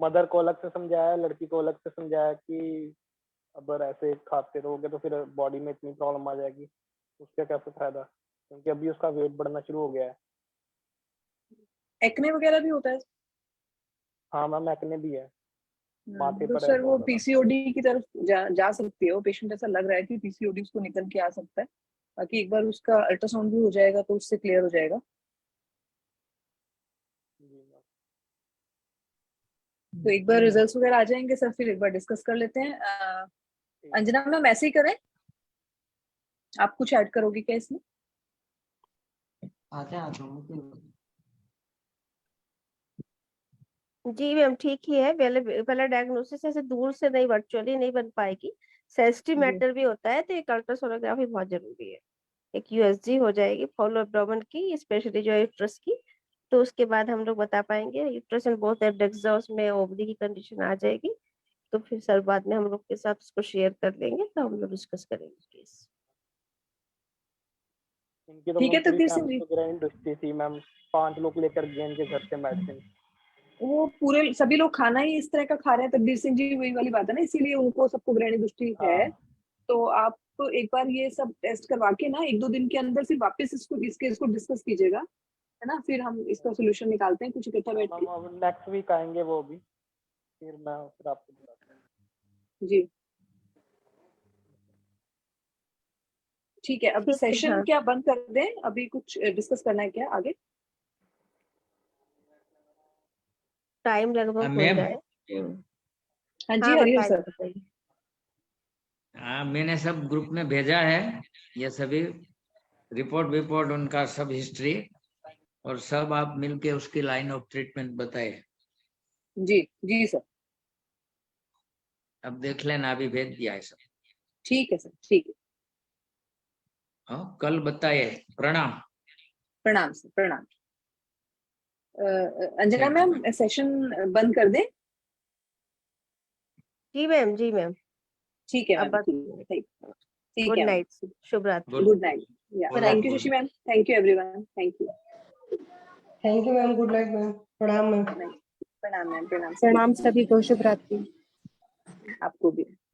मदर को अलग से समझाया, लड़की को अलग से समझाया कि अगर ऐसे खाते रहोगे तो फिर बॉडी में इतनी प्रॉब्लम आ जाएगी, उसका कैसे फायदा, क्योंकि अभी उसका वेट बढ़ना शुरू हो गया है। एक्ने वगैरह भी होता है? हाँ मैम, एक्ने भी है, माथे तो पर है सर वो बहुत ज्यादा। पीसीओडी की तरफ जा सकती है वो पेशेंट, ऐसा लग रहा है कि पीसीओडी उसको निकल के आ सकता है। बाकी एक बार उसका अल्ट्रासाउंड भी हो जाएगा तो उससे क्लियर हो जाएगा। जी मैम। तो एक बार रिजल्ट्स वगैरह आ जाएंगे सर, फिर एक बार डिस्कस कर लेते हैं। ठीक है। अंजना मैम, ऐसे ही करें? आप कुछ ऐड करोगे क्या इसमें? जी मैम, ठीक ही है। पहले पहले डायग्नोसिस ऐसे दूर से नहीं, वर्चुअली नहीं बन पाएगी। सेंसिटिव जी। मैटर भी होता है, तो एक अल्ट्रासोनोग्राफी बहुत जरूरी है। एक यूएसजी हो जाएगी फॉलो एब्डोमेन की, स्पेशली जो यूट्रस की। तो उसके बाद हम लोग बता पाएंगे यूट्रस एंड बोथ एब्डक्ट्स में ओवरी की कंडीशन आ जाएगी। तो फिर सर बाद में हम लोग के साथ उसको शेयर कर लेंगे, तो हम लोग डिस्कस करेंगे केस। इनकी तो ठीक मैम है पूरी तकदीर सिंह फैमिली जी। तो ग्रैंड दुष्टी थी मैम, 5 लोग लेकर गए इनके घर से मेडिसिन। वो पूरे सभी लोग खाना ही इस तरह का खा रहे हैं तकदीर सिंह जी, वही वाली बात है ना, इसीलिए उनको सबको ग्रहणी दृष्टि है। हाँ तो आप तो एक बार ये सब टेस्ट करवा के ना 1-2 दिन के अंदर फिर वापस इसको डिस्कस कीजिएगा, है ना? फिर हम इसका सोल्यूशन निकालते हैं कुछ इकट्ठा हाँ बैठ मैम, के। अब नेक्स्ट वीक आएंगे वो भी, फिर आपको बताता हूँ। जी, ठीक है। अब ठीक है, सेशन हाँ। क्या बंद कर दें? अभी कुछ डिस्कस करना है क्या आगे? टाइम लगभग हो मैम। रहा है। हाँ जी हाँ हरिओम बताइए सर। बताइए। हाँ, मैंने सब ग्रुप में भेजा है, ये सभी रिपोर्ट उनका सब हिस्ट्री, और सब आप मिलके उसकी लाइन ऑफ ट्रीटमेंट बताए। जी जी सर। अब देख लेना, अभी भेज दिया है सब। ठीक है सर, ठीक है। हाँ, कल बताए। प्रणाम। प्रणाम सर, प्रणाम। Anjana Thank you, ma'am session बंद कर दें? जी मैम, जी मैम। ठीक है अब मैम, ठीक गुड है मैम। नाइट, शुभ रात्रि। Good night. या Good thank you night. Shashi ma'am, thank you everyone, thank you. Thank you ma'am, good night ma'am, प्रणाम मैम। प्रणाम मैम, प्रणाम प्रणाम सभी को, शुभ रात्रि। आपको भी।